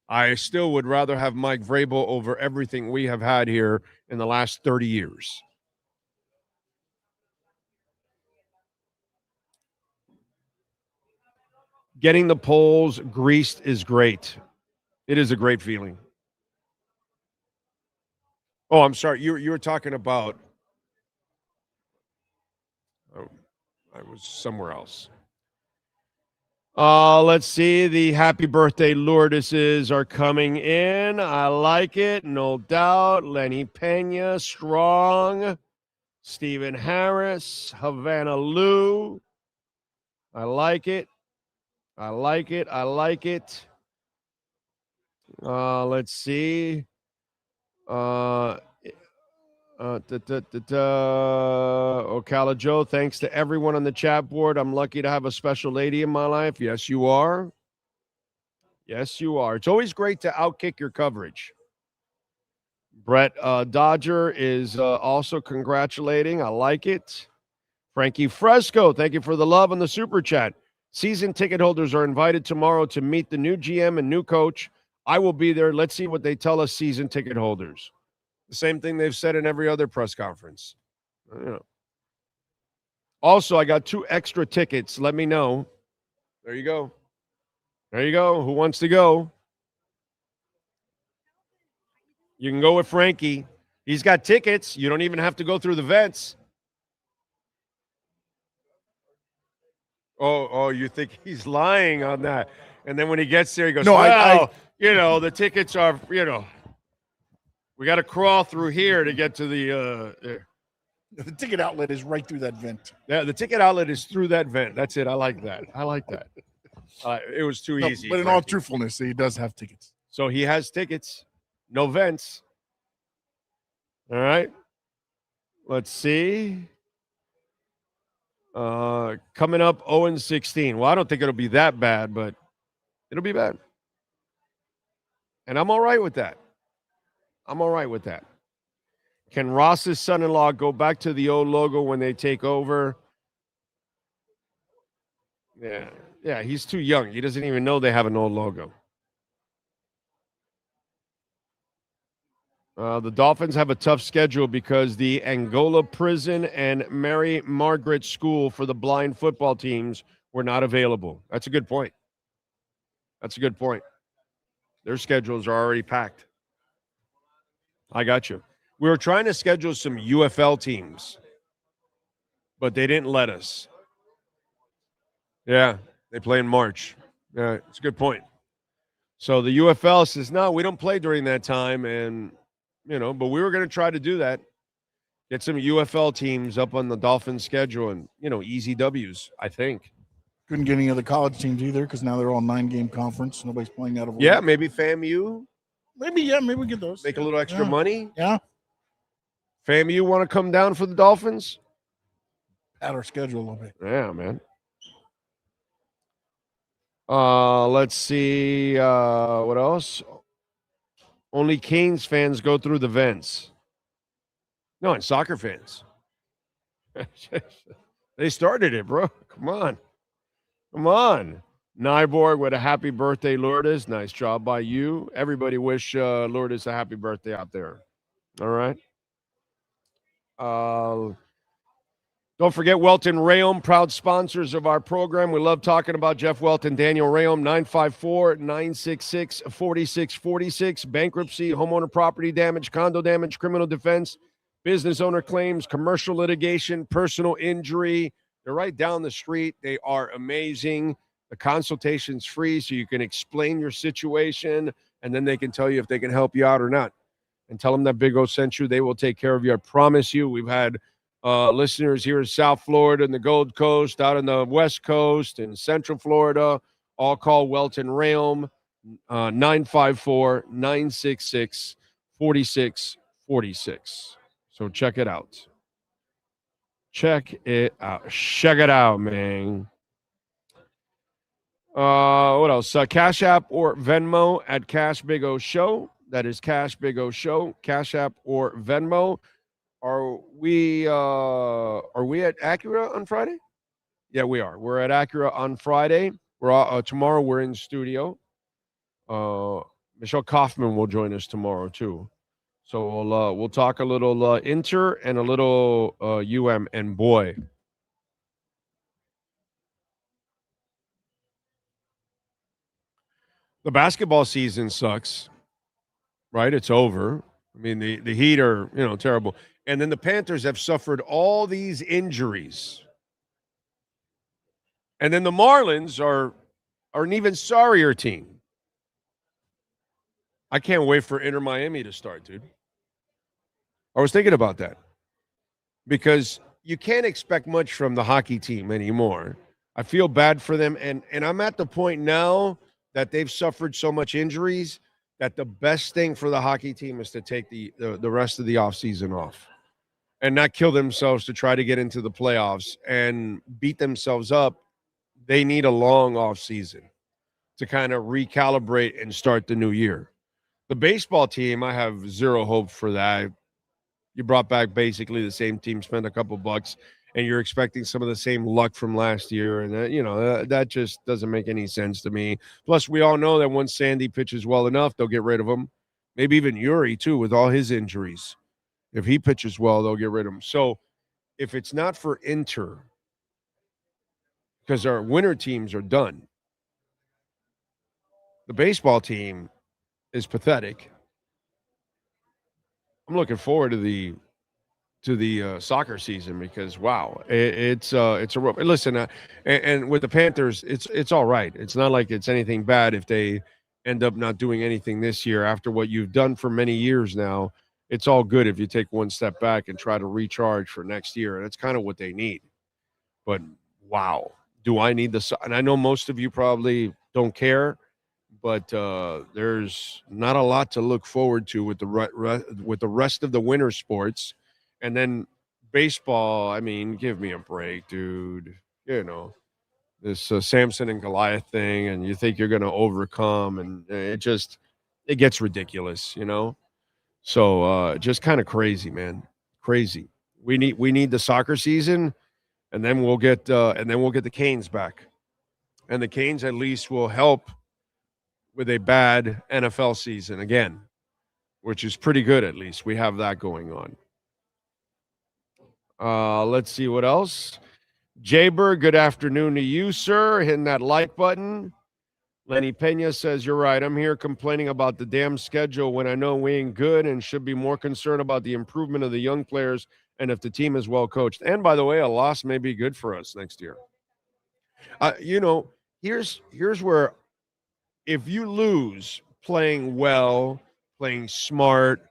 I still would rather have Mike Vrabel over everything we have had here in the last 30 years. Getting the polls greased is great. It is a great feeling. Oh, I'm sorry. You were talking about. Oh, I was somewhere else. Let's see. The happy birthday Lourdeses are coming in. I like it, no doubt. Lenny Pena, strong. Stephen Harris, Havana Lou. I like it. I like it. I like it. Let's see. Ocala Joe, thanks to everyone on the chat board. I'm lucky to have a special lady in my life. Yes, you are. Yes, you are. It's always great to outkick your coverage. Brett Dodger is also congratulating. I like it. Frankie Fresco, thank you for the love on the super chat. Season ticket holders are invited tomorrow to meet the new GM and new coach. I will be there. Let's see what they tell us, season ticket holders. The same thing they've said in every other press conference. Also, I got 2 extra tickets. Let me know. There you go. There you go. Who wants to go? You can go with Frankie. He's got tickets. You don't even have to go through the vents. Oh, you think he's lying on that. And then when he gets there, he goes, no, the tickets are, we got to crawl through here to get to the ticket outlet is right through that vent. Yeah, the ticket outlet is through that vent. That's it. I like that. It was too No, easy. but in all truthfulness, he does have tickets. So he has tickets. No vents. All right. Let's see. Coming up 0-16. Well, I don't think it'll be that bad, but it'll be bad. And I'm all right with that. Can Ross's son-in-law go back to the old logo when they take over? Yeah, he's too young. He doesn't even know they have an old logo. The Dolphins have a tough schedule because the Angola Prison and Mary Margaret School for the blind football teams were not available. That's a good point. Their schedules are already packed. I got you. We were trying to schedule some UFL teams, but they didn't let us. Yeah, they play in March. Yeah, it's a good point. So the UFL says, no, we don't play during that time. And, but we were going to try to do that. Get some UFL teams up on the Dolphins schedule and, easy W's, I think. Couldn't get any other college teams either because now they're all 9-game conference. Nobody's playing out of order. Yeah, maybe FAMU. Maybe we get those. Make a little extra money. Yeah. FAMU want to come down for the Dolphins? Add our schedule a little bit. Yeah, man. Let's see. What else? Only Canes fans go through the vents. No, and soccer fans. They started it, bro. Come on. Nyborg with a happy birthday, Lourdes. Nice job by you. Everybody wish Lourdes a happy birthday out there. All right. Don't forget Welton Rayom, proud sponsors of our program. We love talking about Jeff Welton, Daniel Rayom, 954-966-4646. Bankruptcy, homeowner property damage, condo damage, criminal defense, business owner claims, commercial litigation, personal injury. They're right down the street. They are amazing. The consultation's free, so you can explain your situation, and then they can tell you if they can help you out or not. And tell them that Big O sent you. They will take care of you. I promise you. We've had listeners here in South Florida and the Gold Coast, out on the West Coast and Central Florida. All call Welton Rayom, 954-966-4646. So check it out. Check it out, man. What else? Cash App or Venmo at Cash Big O Show. That is Cash Big O Show. Cash App or Venmo. Are we at Acura on Friday? Yeah, we are. We're at Acura on Friday. We're tomorrow. We're in studio. Michelle Kaufman will join us tomorrow too. So we'll talk a little Inter and a little UM. And boy, the basketball season sucks, right? It's over. I mean, the Heat are, terrible. And then the Panthers have suffered all these injuries. And then the Marlins are an even sorrier team. I can't wait for Inter Miami to start, dude. I was thinking about that. Because you can't expect much from the hockey team anymore. I feel bad for them. And I'm at the point now that they've suffered so much injuries that the best thing for the hockey team is to take the rest of the offseason off and not kill themselves to try to get into the playoffs and beat themselves up. They need a long offseason to kind of recalibrate and start the new year. The baseball team, I have zero hope for that. You brought back basically the same team, spent a couple bucks, and you're expecting some of the same luck from last year. And, that just doesn't make any sense to me. Plus, we all know that once Sandy pitches well enough, they'll get rid of him. Maybe even Yuri, too, with all his injuries. If he pitches well, they'll get rid of him. So if it's not for Inter, because our winter teams are done, the baseball team is pathetic. I'm looking forward to the soccer season because wow, it's a listen. And with the Panthers, it's all right. It's not like it's anything bad if they end up not doing anything this year after what you've done for many years now. It's all good if you take one step back and try to recharge for next year. That's kind of what they need. But wow, Do I need the? And I know most of you probably don't care, but there's not a lot to look forward to with with the rest of the winter sports, and then baseball. I mean, give me a break, dude. You know this Samson and Goliath thing, and you think you're going to overcome, and it gets ridiculous, you know. So just kind of crazy, man, crazy. We need the soccer season, and then we'll get the Canes back, and the Canes at least will help with a bad NFL season again, which is pretty good. At least we have that going on. Let's see what else. Jaber, good afternoon to you, sir. Hitting that like button. Lenny Pena says, you're right. I'm here complaining about the damn schedule when I know we ain't good and should be more concerned about the improvement of the young players and if the team is well coached. And by the way, a loss may be good for us next year. Here's where if you lose playing well, playing smart,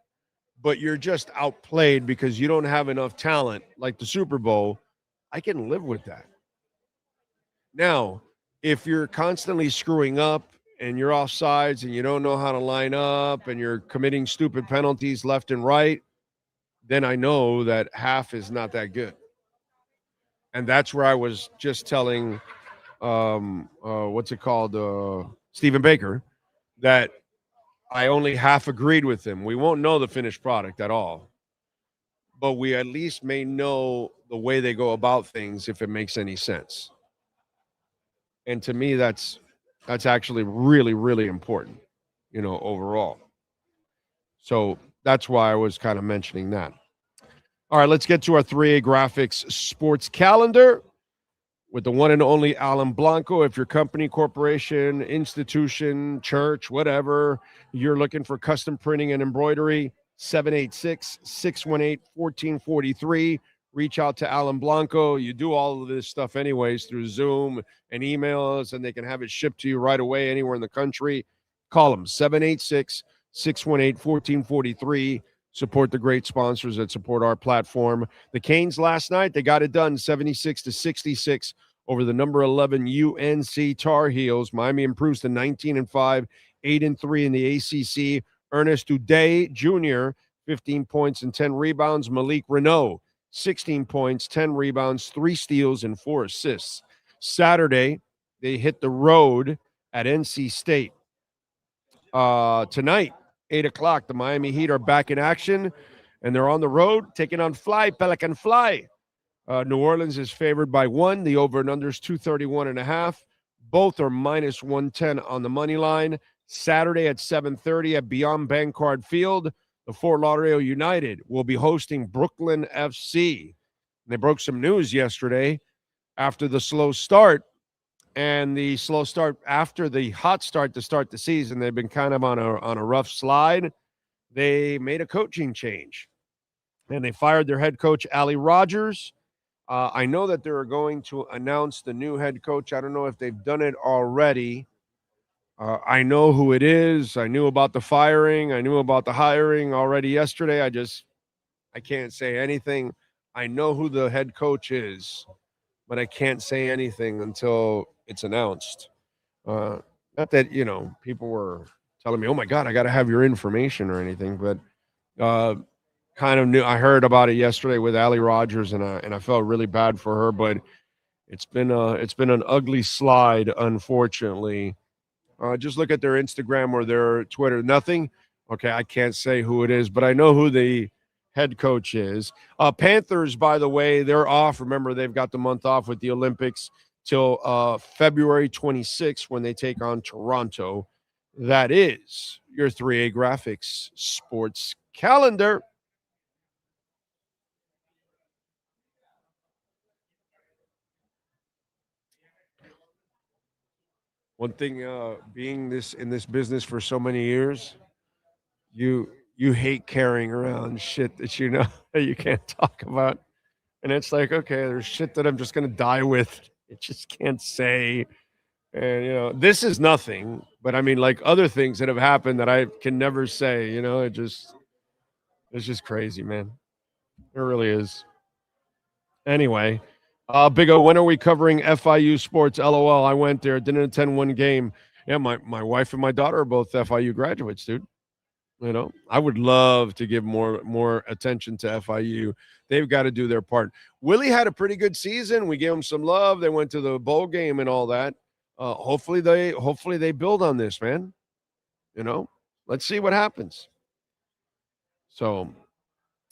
but you're just outplayed because you don't have enough talent like the Super Bowl, I can live with that. Now, if you're constantly screwing up and you're off sides and you don't know how to line up and you're committing stupid penalties left and right, then I know that half is not that good. And that's where I was just telling, Stephen Baker, that I only half agreed with him. We won't know the finished product at all, but we at least may know the way they go about things if it makes any sense. And to me, that's actually really, really important, overall. So that's why I was kind of mentioning that. All right, let's get to our 3A Graphics sports calendar with the one and only Alan Blanco. If your company, corporation, institution, church, whatever, you're looking for custom printing and embroidery, 786-618-1443. Reach out to Alan Blanco. You do all of this stuff anyways through Zoom and emails, and they can have it shipped to you right away anywhere in the country. Call them, 786-618-1443. Support the great sponsors that support our platform. The Canes last night, they got it done, 76-66 over the number 11 UNC Tar Heels. Miami improves to 19-5, 8-3 in the ACC. Ernest Uday Jr., 15 points and 10 rebounds. Malik Renault, 16 points, 10 rebounds, 3 steals, and 4 assists. Saturday, they hit the road at NC State. Tonight, 8 o'clock, the Miami Heat are back in action, and they're on the road taking on Pelican Fly. New Orleans is favored by 1. The over and under is 231.5. Both are minus 110 on the money line. Saturday at 7:30 at Beyond Bankcard Field, the Fort Lauderdale United will be hosting Brooklyn FC. They broke some news yesterday after the slow start. And the slow start after the hot start to start the season, they've been kind of on a rough slide. They made a coaching change, and they fired their head coach, Ali Rogers. I know that they're going to announce the new head coach. I don't know if they've done it already. I know who it is. I knew about the firing. I knew about the hiring already yesterday. I can't say anything. I know who the head coach is, but I can't say anything until it's announced. Not that, people were telling me, oh my God, I got to have your information or anything, but kind of knew. I heard about it yesterday with Ali Rogers, and I felt really bad for her, but it's been an ugly slide, unfortunately. Just look at their Instagram or their Twitter. Nothing. Okay, I can't say who it is, but I know who the head coach is. Panthers, by the way, they're off. Remember, they've got the month off with the Olympics till February 26th when they take on Toronto. That is your 3A Graphics sports calendar. One thing, being in this business for so many years, you hate carrying around shit that you can't talk about. And it's like, okay, there's shit that I'm just going to die with. I just can't say. And, this is nothing. But, I mean, like other things that have happened that I can never say, it's just crazy, man. It really is. Anyway, Big O, when are we covering FIU sports? LOL. I went there, didn't attend one game. Yeah, my wife and my daughter are both FIU graduates, dude. I would love to give more attention to FIU. They've got to do their part. Willie had a pretty good season. We gave them some love. They went to the bowl game and all that. Hopefully they build on this, man. Let's see what happens. So,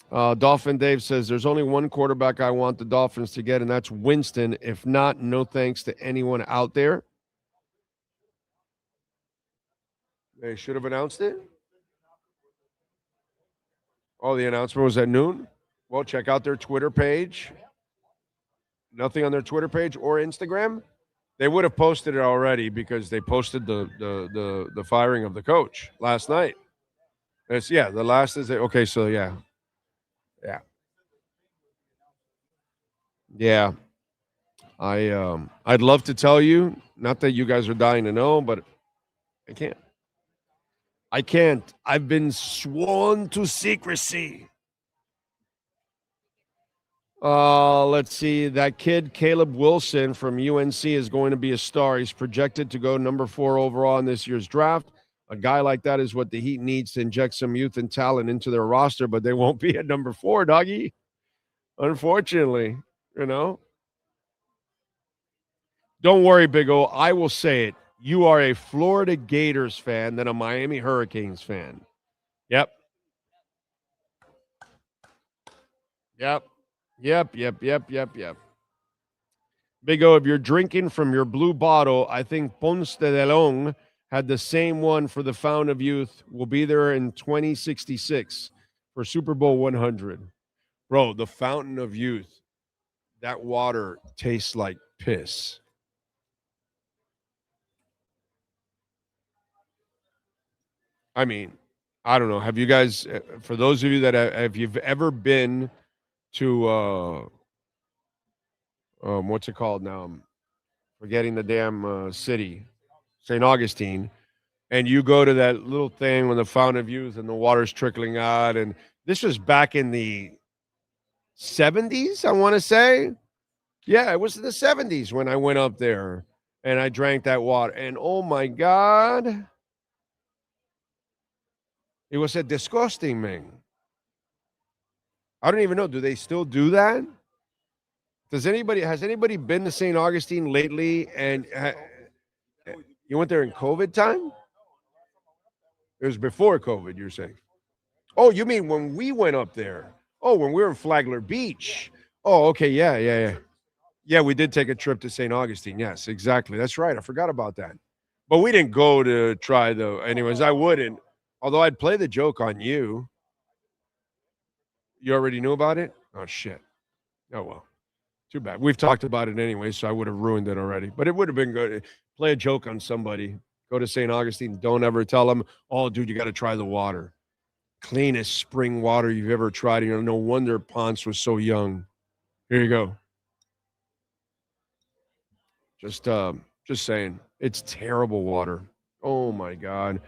Dolphin Dave says there's only one quarterback I want the Dolphins to get, and that's Winston. If not, no thanks to anyone out there. They should have announced it. Oh, the announcement was at noon? Well, check out their Twitter page. Nothing on their Twitter page or Instagram. They would have posted it already because they posted the firing of the coach last night. The last is okay. So yeah. I'd love to tell you, not that you guys are dying to know, but I can't. I've been sworn to secrecy. Let's see. That kid, Caleb Wilson from UNC, is going to be a star. He's projected to go number 4 overall in this year's draft. A guy like that is what the Heat needs to inject some youth and talent into their roster, but they won't be at number 4, doggy. Unfortunately, Don't worry, Big O. I will say it. You are a Florida Gators fan than a Miami Hurricanes fan. Yep. Big O, if you're drinking from your blue bottle, I think Ponce de Leon had the same one for the Fountain of Youth. We'll be there in 2066 for Super Bowl 100. Bro, the Fountain of Youth, that water tastes like piss. I mean, I don't know. Have you guys, for those of you that if you've ever been to, what's it called now? I'm forgetting the damn city, St. Augustine, and you go to that little thing when the Fountain of Youth and the water's trickling out, and this was back in the 70s, I want to say. Yeah, it was in the 70s when I went up there and I drank that water, and oh my God. It was a disgusting thing. I don't even know. Do they still do that? Has anybody been to St. Augustine lately? And you went there in COVID time? It was before COVID, you're saying. Oh, you mean when we went up there? Oh, when we were in Flagler Beach. Oh, okay. Yeah. Yeah, we did take a trip to St. Augustine. Yes, exactly. That's right. I forgot about that. But we didn't go to try though. Anyways, I wouldn't. Although I'd play the joke on you. You already knew about it? Oh, shit. Oh, well. Too bad. We've talked about it anyway, so I would have ruined it already. But it would have been good. Play a joke on somebody. Go to St. Augustine. Don't ever tell them, oh, dude, you got to try the water. Cleanest spring water you've ever tried. No wonder Ponce was so young. Here you go. Just saying. It's terrible water. Oh, my God.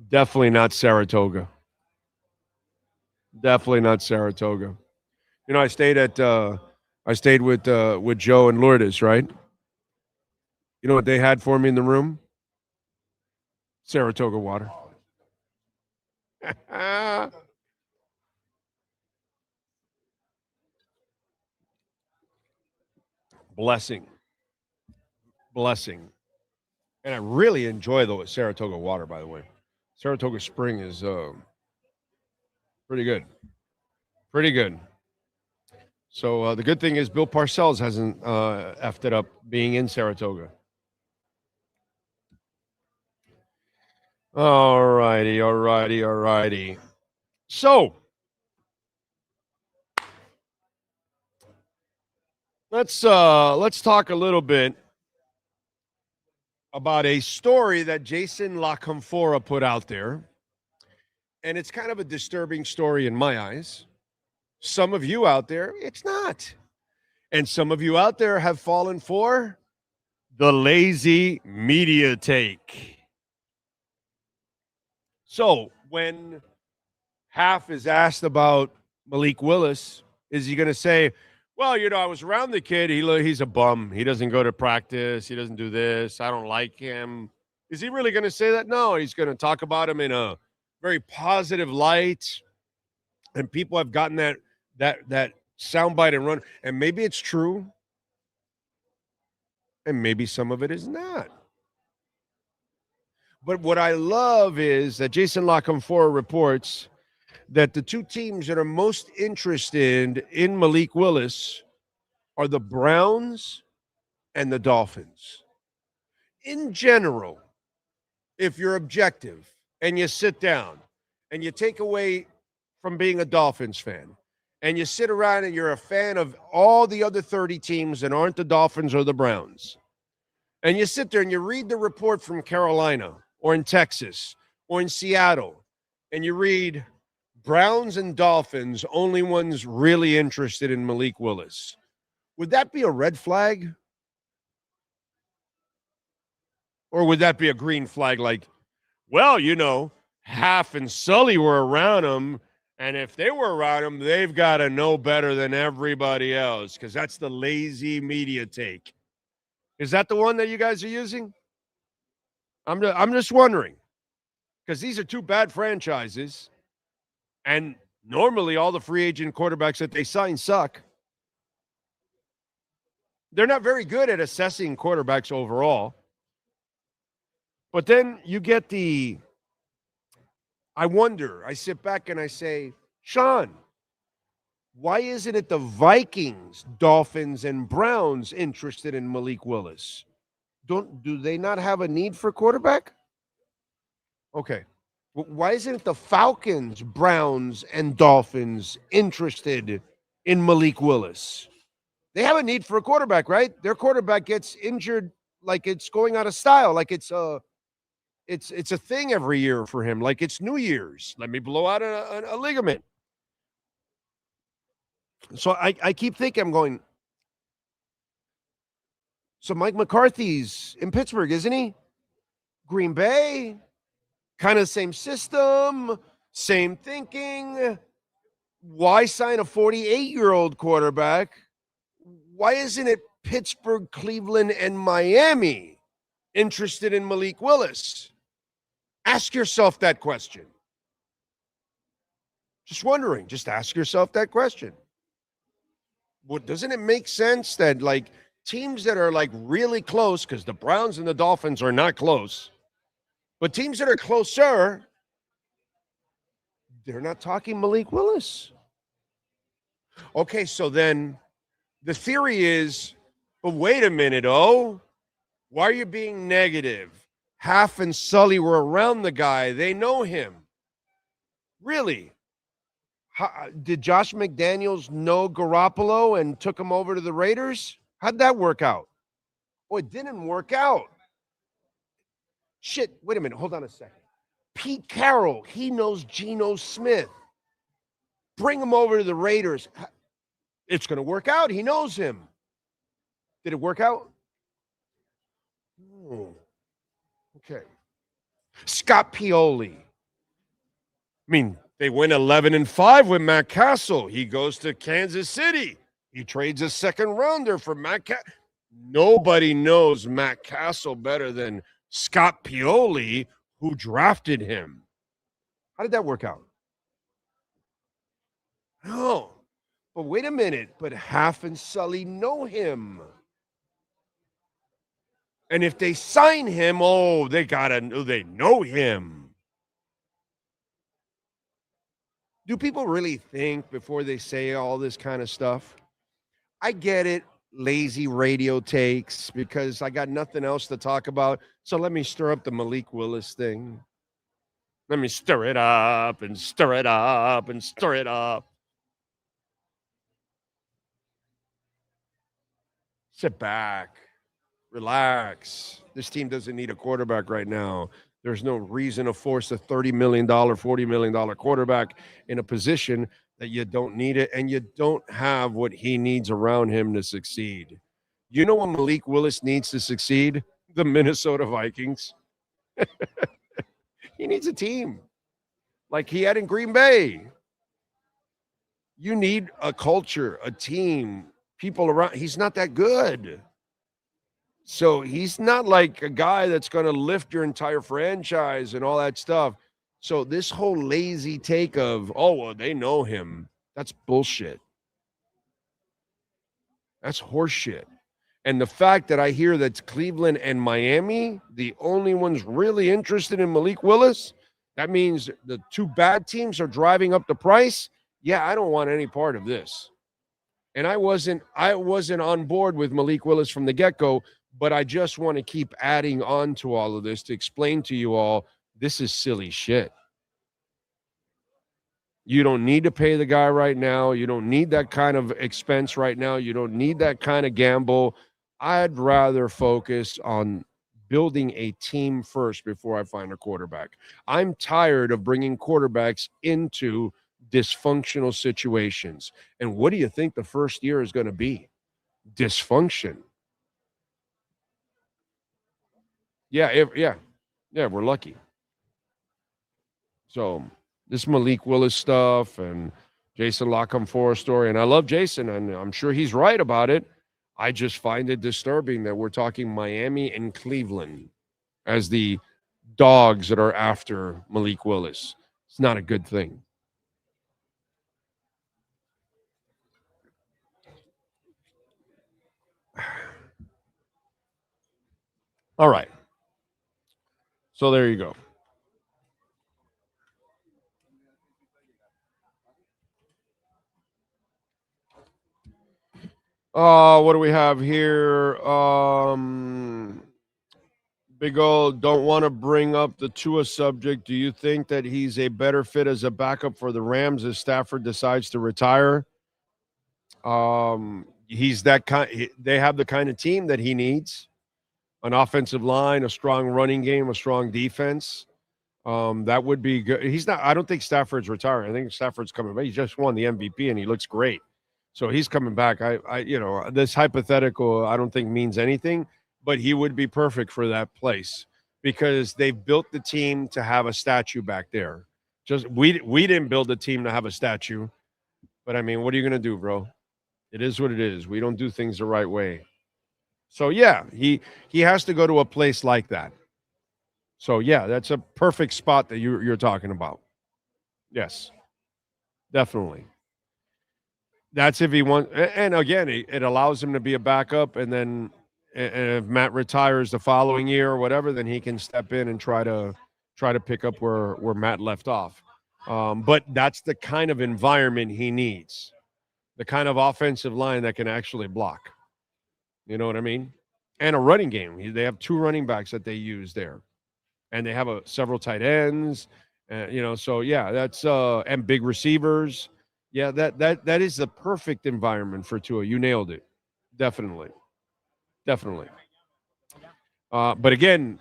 Definitely not Saratoga. Definitely not Saratoga. I stayed with Joe and Lourdes, right? You know what they had for me in the room? Saratoga water. Blessing. And I really enjoy the Saratoga water, by the way. Saratoga Spring is pretty good. So the good thing is Bill Parcells hasn't effed it up being in Saratoga. All righty. So let's talk a little bit about a story that Jason La Canfora put out there. And it's kind of a disturbing story in my eyes. Some of you out there, it's not. And some of you out there have fallen for the lazy media take. So when Half is asked about Malik Willis, is he going to say, Well, I was around the kid. He's a bum. He doesn't go to practice. He doesn't do this. I don't like him. Is he really going to say that? No, he's going to talk about him in a very positive light. And people have gotten that soundbite and run. And maybe it's true. And maybe some of it is not. But what I love is that Jason Lockenfora reports that the two teams that are most interested in Malik Willis are the Browns and the Dolphins. In general, if you're objective and you sit down and you take away from being a Dolphins fan and you sit around and you're a fan of all the other 30 teams that aren't the Dolphins or the Browns, and you sit there and you read the report from Carolina or in Texas or in Seattle, and you read Browns and Dolphins, only ones really interested in Malik Willis. Would that be a red flag? Or would that be a green flag like, well, Half and Sully were around him, and if they were around him, they've got to know better than everybody else, because that's the lazy media take. Is that the one that you guys are using? I'm just wondering, because these are two bad franchises. And normally all the free agent quarterbacks that they sign suck. They're not very good at assessing quarterbacks overall. But then you get I sit back and I say, Sean, why isn't it the Vikings, Dolphins, and Browns interested in Malik Willis? Do they not have a need for quarterback? Okay. Why isn't it the Falcons, Browns, and Dolphins interested in Malik Willis? They have a need for a quarterback, right? Their quarterback gets injured like it's going out of style, like it's a thing every year for him, like it's New Year's. Let me blow out a ligament. So I keep thinking, I'm going, so Mike McCarthy's in Pittsburgh, isn't he? Green Bay? Kind of same system, same thinking. Why sign a 48-year-old quarterback? Why isn't it Pittsburgh, Cleveland, and Miami interested in Malik Willis? Ask yourself that question. Just wondering. Just ask yourself that question. Doesn't it make sense that, teams that are, really close, because the Browns and the Dolphins are not close, but teams that are closer, they're not talking Malik Willis. Okay, so then the theory is, but wait a minute, why are you being negative? Half and Sully were around the guy. They know him. Really? Did Josh McDaniels know Garoppolo and took him over to the Raiders? How'd that work out? Oh, it didn't work out. Shit, wait a minute. Hold on a second. Pete Carroll, he knows Geno Smith. Bring him over to the Raiders. It's going to work out. He knows him. Did it work out? Oh, okay. Scott Pioli. They win 11-5 with Matt Castle. He goes to Kansas City. He trades a second rounder for Matt Castle. Nobody knows Matt Castle better than Scott Pioli, who drafted him. How did that work out? No. But wait a minute. But Half and Sully know him. And if they sign him, they know him. Do people really think before they say all this kind of stuff? I get it. Lazy radio takes, because I got nothing else to talk about. So let me stir up the Malik Willis thing. Let me stir it up and stir it up and stir it up. Sit back. Relax. This team doesn't need a quarterback right now. There's no reason to force a $30 million, $40 million quarterback in a position that you don't need it, and you don't have what he needs around him to succeed. You know what Malik Willis needs to succeed? The Minnesota Vikings. He needs a team like he had in Green Bay. You need a culture, a team, people around. He's not that good. So he's not like a guy that's going to lift your entire franchise and all that stuff. So this whole lazy take of, oh, well, they know him. That's bullshit. That's horseshit. And the fact that I hear that Cleveland and Miami, the only ones really interested in Malik Willis, that means the two bad teams are driving up the price. Yeah, I don't want any part of this. And I wasn't on board with Malik Willis from the get-go, but I just want to keep adding on to all of this to explain to you all, this is silly shit. You don't need to pay the guy right now. You don't need that kind of expense right now. You don't need that kind of gamble. I'd rather focus on building a team first before I find a quarterback. I'm tired of bringing quarterbacks into dysfunctional situations. And what do you think the first year is going to be? Dysfunction. Yeah, we're lucky. So this Malik Willis stuff and Jason Lockham-Ford story, and I love Jason, and I'm sure he's right about it. I just find it disturbing that we're talking Miami and Cleveland as the dogs that are after Malik Willis. It's not a good thing. All right. So there you go. What do we have here? Big O, don't want to bring up the Tua subject. Do you think that he's a better fit as a backup for the Rams if Stafford decides to retire? He's that kind. They have the kind of team that he needs: an offensive line, a strong running game, a strong defense. That would be good. He's not. I don't think Stafford's retiring. I think Stafford's coming back. He just won the MVP and he looks great. So he's coming back. This hypothetical, I don't think means anything, but he would be perfect for that place because they've built the team to have a statue back there. Just we didn't build the team to have a statue, but I mean, what are you gonna do, bro? It is what it is. We don't do things the right way. So yeah, he has to go to a place like that. So yeah, that's a perfect spot that you're talking about. Yes, definitely. That's if he wants, and again, it allows him to be a backup, and then if Matt retires the following year or whatever, then he can step in and try to pick up where Matt left off. But that's the kind of environment he needs, the kind of offensive line that can actually block. You know what I mean? And a running game. They have two running backs that they use there, and they have several tight ends. So yeah, that's and big receivers. Yeah, that is the perfect environment for Tua. You nailed it. Definitely. But again,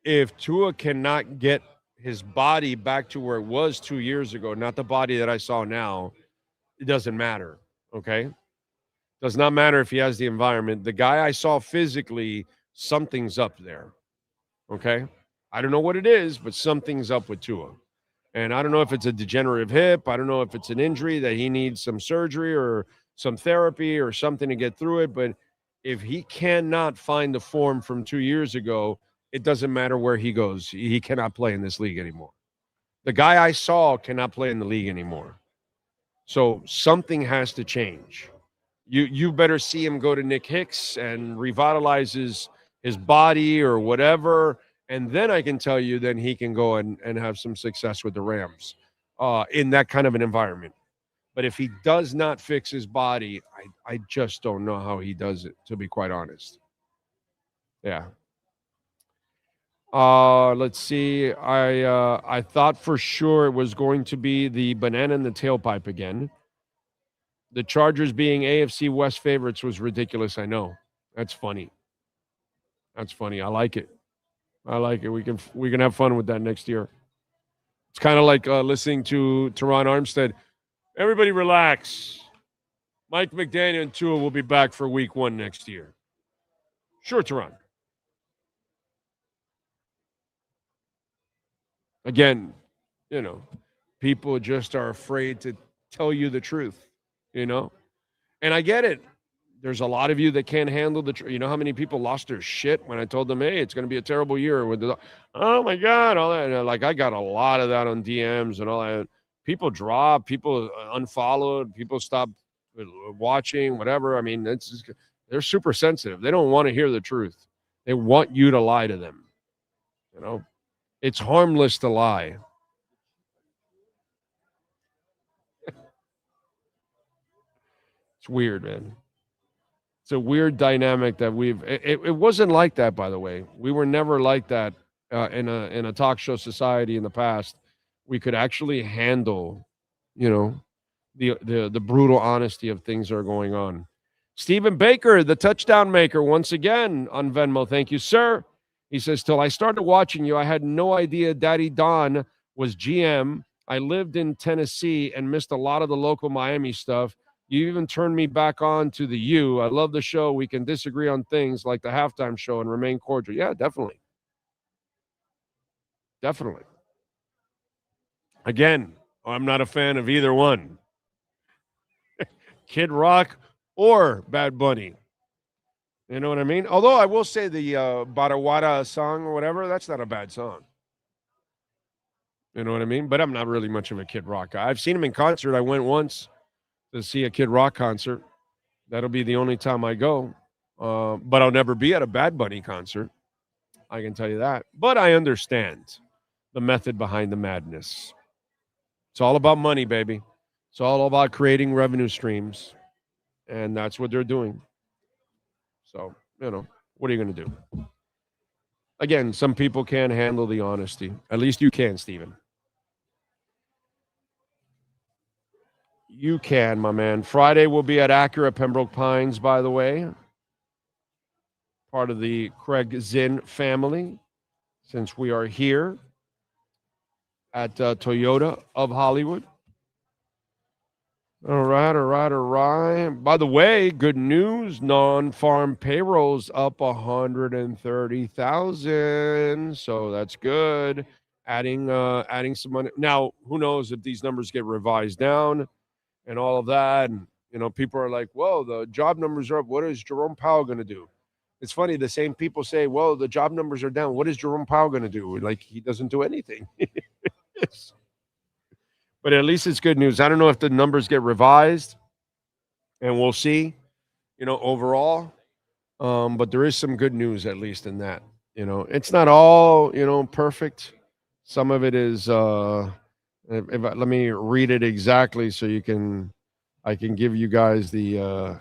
if Tua cannot get his body back to where it was 2 years ago, not the body that I saw now, it doesn't matter, okay? Does not matter if he has the environment. The guy I saw physically, something's up there, okay? I don't know what it is, but something's up with Tua. And I don't know if it's a degenerative hip. I don't know if it's an injury that he needs some surgery or some therapy or something to get through it. But if he cannot find the form from 2 years ago, it doesn't matter where he goes. He cannot play in this league anymore. The guy I saw cannot play in the league anymore. So something has to change. You better see him go to Nick Hicks and revitalize his body or whatever. And then I can tell you, then he can go and have some success with the Rams in that kind of an environment. But if he does not fix his body, I just don't know how he does it, to be quite honest. Yeah. Let's see. I thought for sure it was going to be the banana in the tailpipe again. The Chargers being AFC West favorites was ridiculous. I know. That's funny. I like it. We can have fun with that next year. It's kind of like listening to Teron Armstead. Everybody relax. Mike McDaniel and Tua will be back for week 1 next year. Sure, Teron. Again, people just are afraid to tell you the truth, And I get it. There's a lot of you that can't handle you know how many people lost their shit when I told them, hey, it's going to be a terrible year with oh my God, all that. And like I got a lot of that on DMs and all that. People drop, people unfollowed, people stop watching, whatever. I mean, they're super sensitive. They don't want to hear the truth. They want you to lie to them. You know, it's harmless to lie. It's weird, man. It's a weird dynamic that it wasn't like that, by the way. We were never like that in a talk show society in the past. We could actually handle, you know, the brutal honesty of things that are going on. Stephen Baker, the touchdown maker, once again on Venmo. Thank you, sir. He says, till I started watching you, I had no idea Daddy Don was GM. I lived in Tennessee and missed a lot of the local Miami stuff. You even turned me back on to the U. I love the show. We can disagree on things like the halftime show and remain cordial. Yeah, definitely. Definitely. Again, I'm not a fan of either one. Kid Rock or Bad Bunny. You know what I mean? Although I will say the Barawara song or whatever, that's not a bad song. You know what I mean? But I'm not really much of a Kid Rock guy. I've seen him in concert. I went once to see a Kid Rock concert. That'll be the only time I go. But I'll never be at a Bad Bunny concert. I can tell you that. But I understand the method behind the madness. It's all about money, baby. It's all about creating revenue streams. And that's what they're doing. So, you know, what are you going to do? Again, some people can't handle the honesty. At least you can, Steven. You can, my man. Friday will be at Acura Pembroke Pines, by the way. Part of the Craig Zinn family, since we are here at Toyota of Hollywood. All right. By the way, good news, non-farm payrolls up 130,000. So that's good. Adding some money. Now, who knows if these numbers get revised down and all of that. And, you know, people are like, whoa, the job numbers are up. What is Jerome Powell going to do? It's funny. The same people say, well, the job numbers are down. What is Jerome Powell going to do? Like, he doesn't do anything. But at least it's good news. I don't know if the numbers get revised, and we'll see, you know, overall. But there is some good news, at least in that. You know, it's not all, you know, perfect. Some of it is, let me read it exactly so I can give you guys the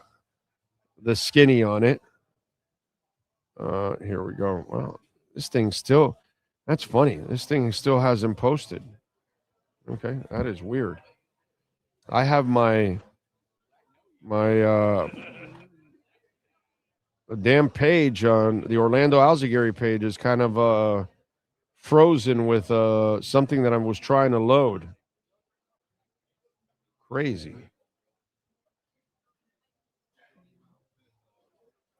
skinny on it. Here we go. Wow, this thing still, that's funny. This thing still hasn't posted. Okay, that is weird. I have my the damn page on the Orlando Alzagiri page is kind of frozen with something that I was trying to load. Crazy.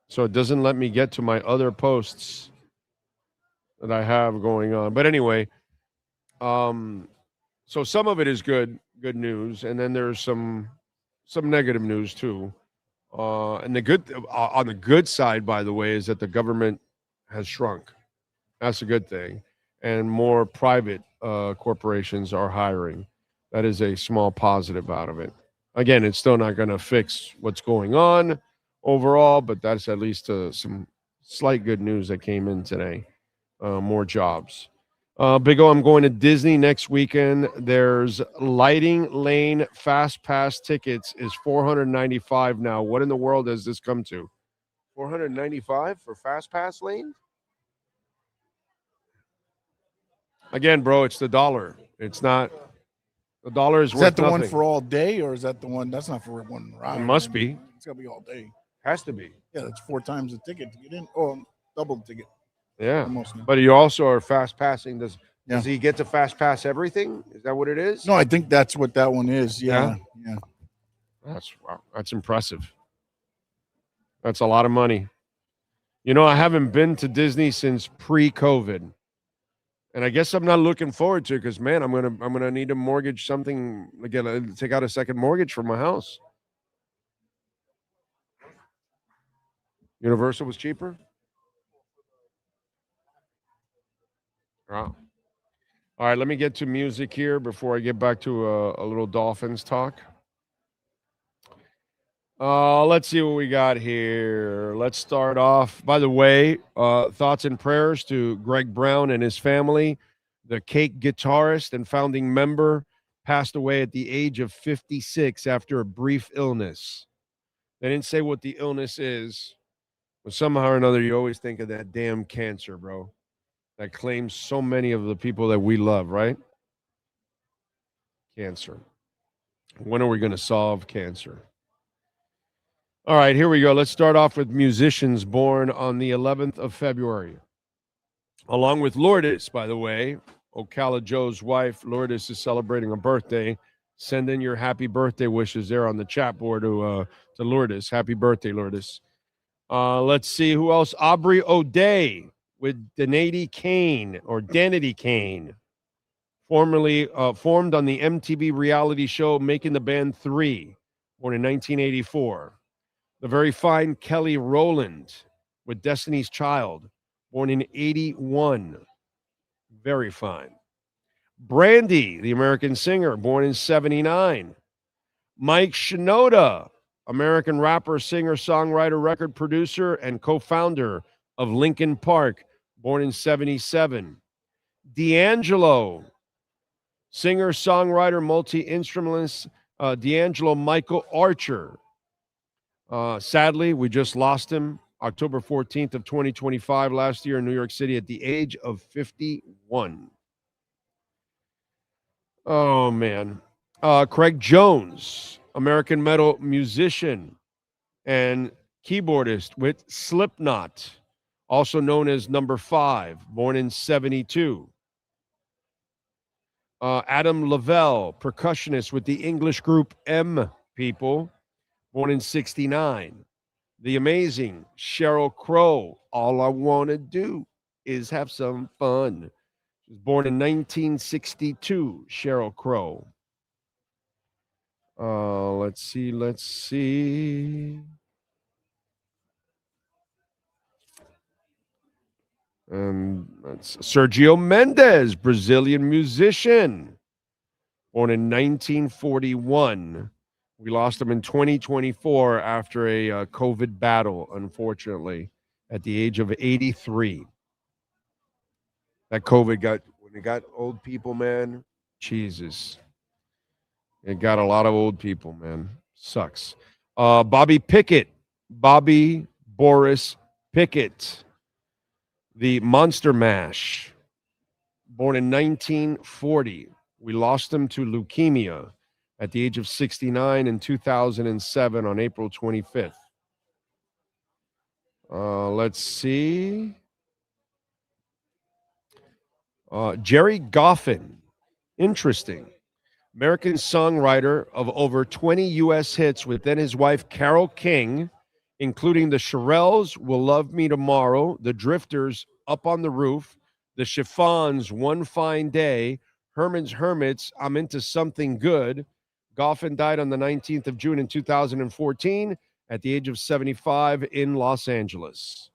So it doesn't let me get to my other posts that I have going on. But anyway, so some of it is good news, and then there's some negative news too. And on the good side, by the way, is that the government has shrunk. That's a good thing, and more private corporations are hiring. That is a small positive out of it. Again, it's still not going to fix what's going on overall, but that's at least some slight good news that came in today. More jobs. Big O, I'm going to Disney next weekend. There's Lighting Lane Fast Pass tickets is $495 now. What in the world has this come to? $495 for Fast Pass lane? Again, bro, it's the dollar. It's not. The dollar is worth that the nothing. one for all day, or is that the one that's not for one ride? It must be. It's got to be all day. Has to be. Yeah, that's 4 times the ticket to get in, or double the ticket. Yeah, but you also are fast passing. Does Yeah. he get to fast pass everything? Is that what it is? No, I think that's what that one is. Yeah. That's impressive. That's a lot of money. You know, I haven't been to Disney since pre-COVID, and I guess I'm not looking forward to it because, man, I'm gonna need to mortgage something again, take out a second mortgage for my house. Universal was cheaper? Oh. All right, let me get to music here before I get back to a little Dolphins talk. Let's see what we got here. Let's start off. By the way, thoughts and prayers to Greg Brown and his family. The Cake guitarist and founding member passed away at the age of 56 after a brief illness. They didn't say what the illness is, but somehow or another, you always think of that damn cancer, bro, that claims so many of the people that we love, right? Cancer. When are we going to solve cancer? All right, here we go. Let's start off with musicians born on the 11th of February. Along with Lourdes, by the way, Ocala Joe's wife, Lourdes, is celebrating a birthday. Send in your happy birthday wishes there on the chat board to Lourdes. Happy birthday, Lourdes. Let's see who else. Aubrey O'Day with Danity Kane, formerly formed on the MTV reality show Making the Band 3, born in 1984. The very fine Kelly Rowland with Destiny's Child, born in 81. Very fine. Brandy, the American singer, born in 79. Mike Shinoda, American rapper, singer, songwriter, record producer, and co-founder of Linkin Park, born in 77. D'Angelo, singer, songwriter, multi-instrumentalist, D'Angelo Michael Archer. Sadly, we just lost him October 14th of 2025 last year in New York City at the age of 51. Oh, man. Craig Jones, American metal musician and keyboardist with Slipknot, also known as Number 5, born in 72. Adam Lavelle, percussionist with the English group M People, born in 69. The amazing Sheryl Crow, All I Want to Do Is Have Some Fun. She was born in 1962, Sheryl Crow. Let's see. That's Sergio Mendes, Brazilian musician, born in 1941. We lost him in 2024 after a COVID battle, unfortunately, at the age of 83. That COVID when it got old people, man, Jesus. It got a lot of old people, man. Sucks. Bobby Boris Pickett, the Monster Mash, born in 1940. We lost him to leukemia at the age of 69 in 2007 on April 25th. Let's see. Jerry Goffin. Interesting. American songwriter of over 20 U.S. hits with then his wife Carole King, including the Shirelles, Will Love Me Tomorrow, the Drifters, Up on the Roof, the Chiffons, One Fine Day, Herman's Hermits, I'm Into Something Good. Goffin died on the 19th of June in 2014 at the age of 75 in Los Angeles.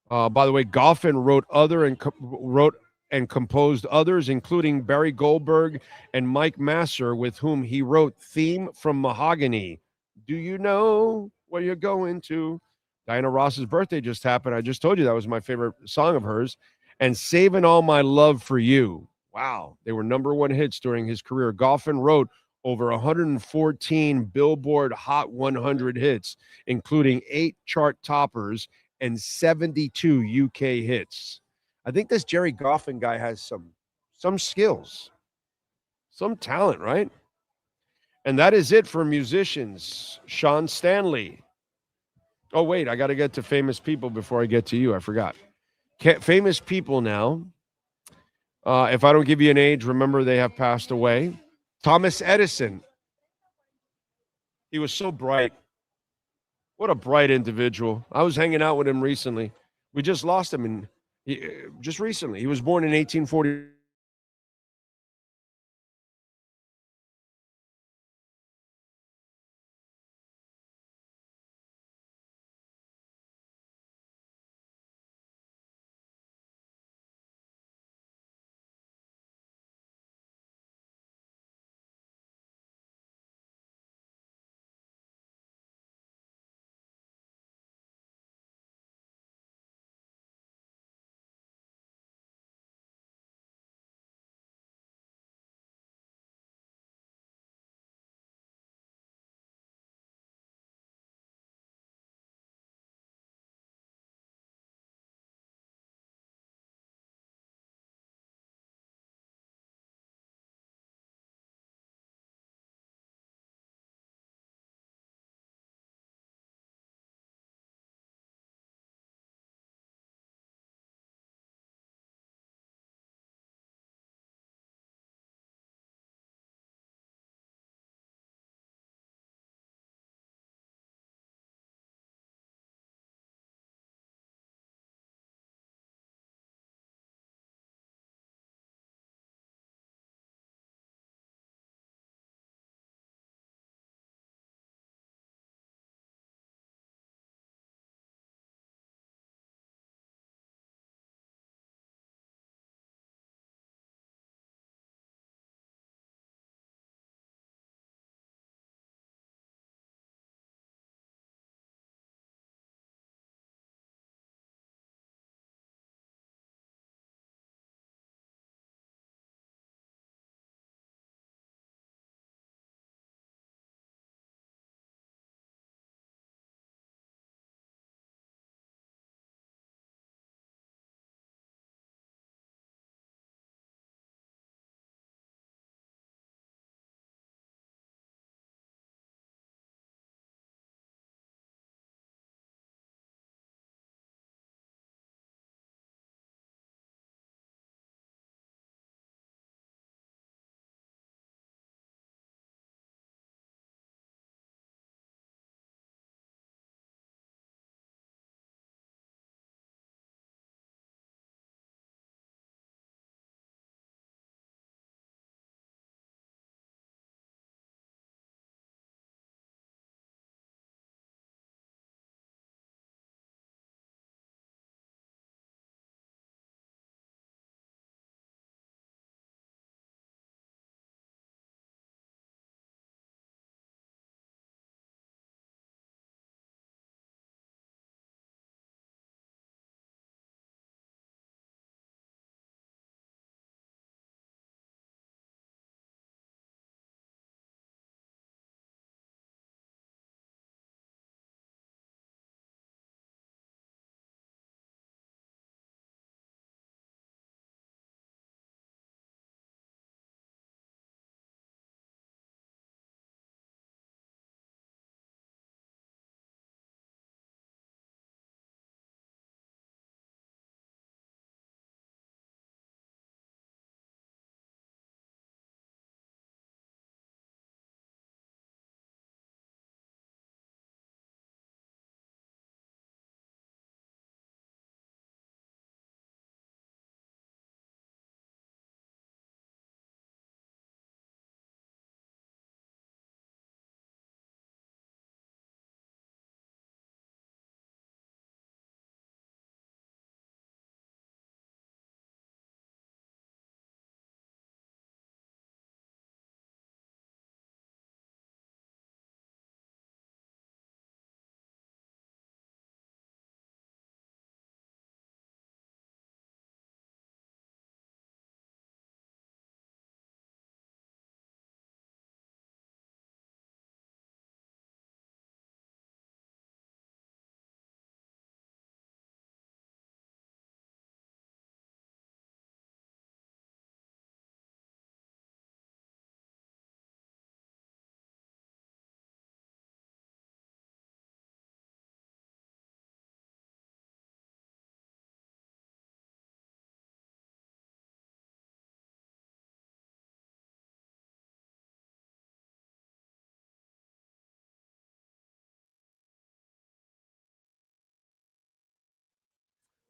By the way, Goffin wrote and composed others, including Barry Goldberg and Mike Masser, with whom he wrote Theme from Mahogany. Do you know where you're going to? Diana Ross's birthday just happened. I just told you that was my favorite song of hers. And Saving All My Love for You. Wow. They were number one hits during his career. Goffin wrote over 114 Billboard Hot 100 hits, including 8 chart toppers and 72 UK hits. I think this Jerry Goffin guy has some skills, some talent, right? And that is it for musicians. Sean Stanley. Oh, wait, I got to get to famous people before I get to you. I forgot. Famous people now. If I don't give you an age, remember they have passed away. Thomas Edison. He was so bright. What a bright individual. I was hanging out with him recently. We just lost him just recently. He was born in 1840.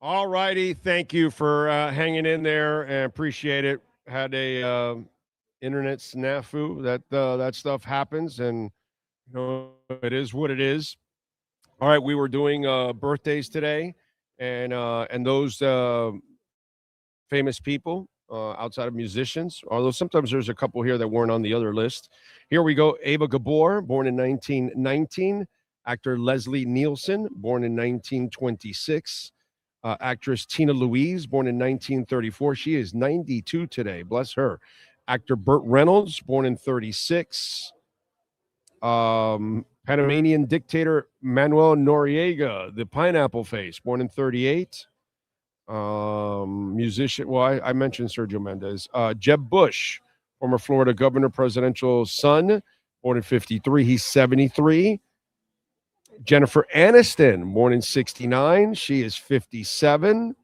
All righty. Thank you for hanging in there and appreciate it. Had a internet snafu. That stuff happens, and it is what it is. All right, we were doing birthdays today, and those famous people outside of musicians, although sometimes there's a couple here that weren't on the other list. Here we go. Ava Gabor, born in 1919. Actor Leslie Nielsen, born in 1926. Actress Tina Louise, born in 1934. She is 92 today. Bless her. Actor Burt Reynolds, born in 36. Panamanian dictator Manuel Noriega, the pineapple face, born in 38. Musician, well, I mentioned Sergio Mendes. Jeb Bush, former Florida governor, presidential son, born in 53. He's 73. Jennifer Aniston, born in 69. She is 57.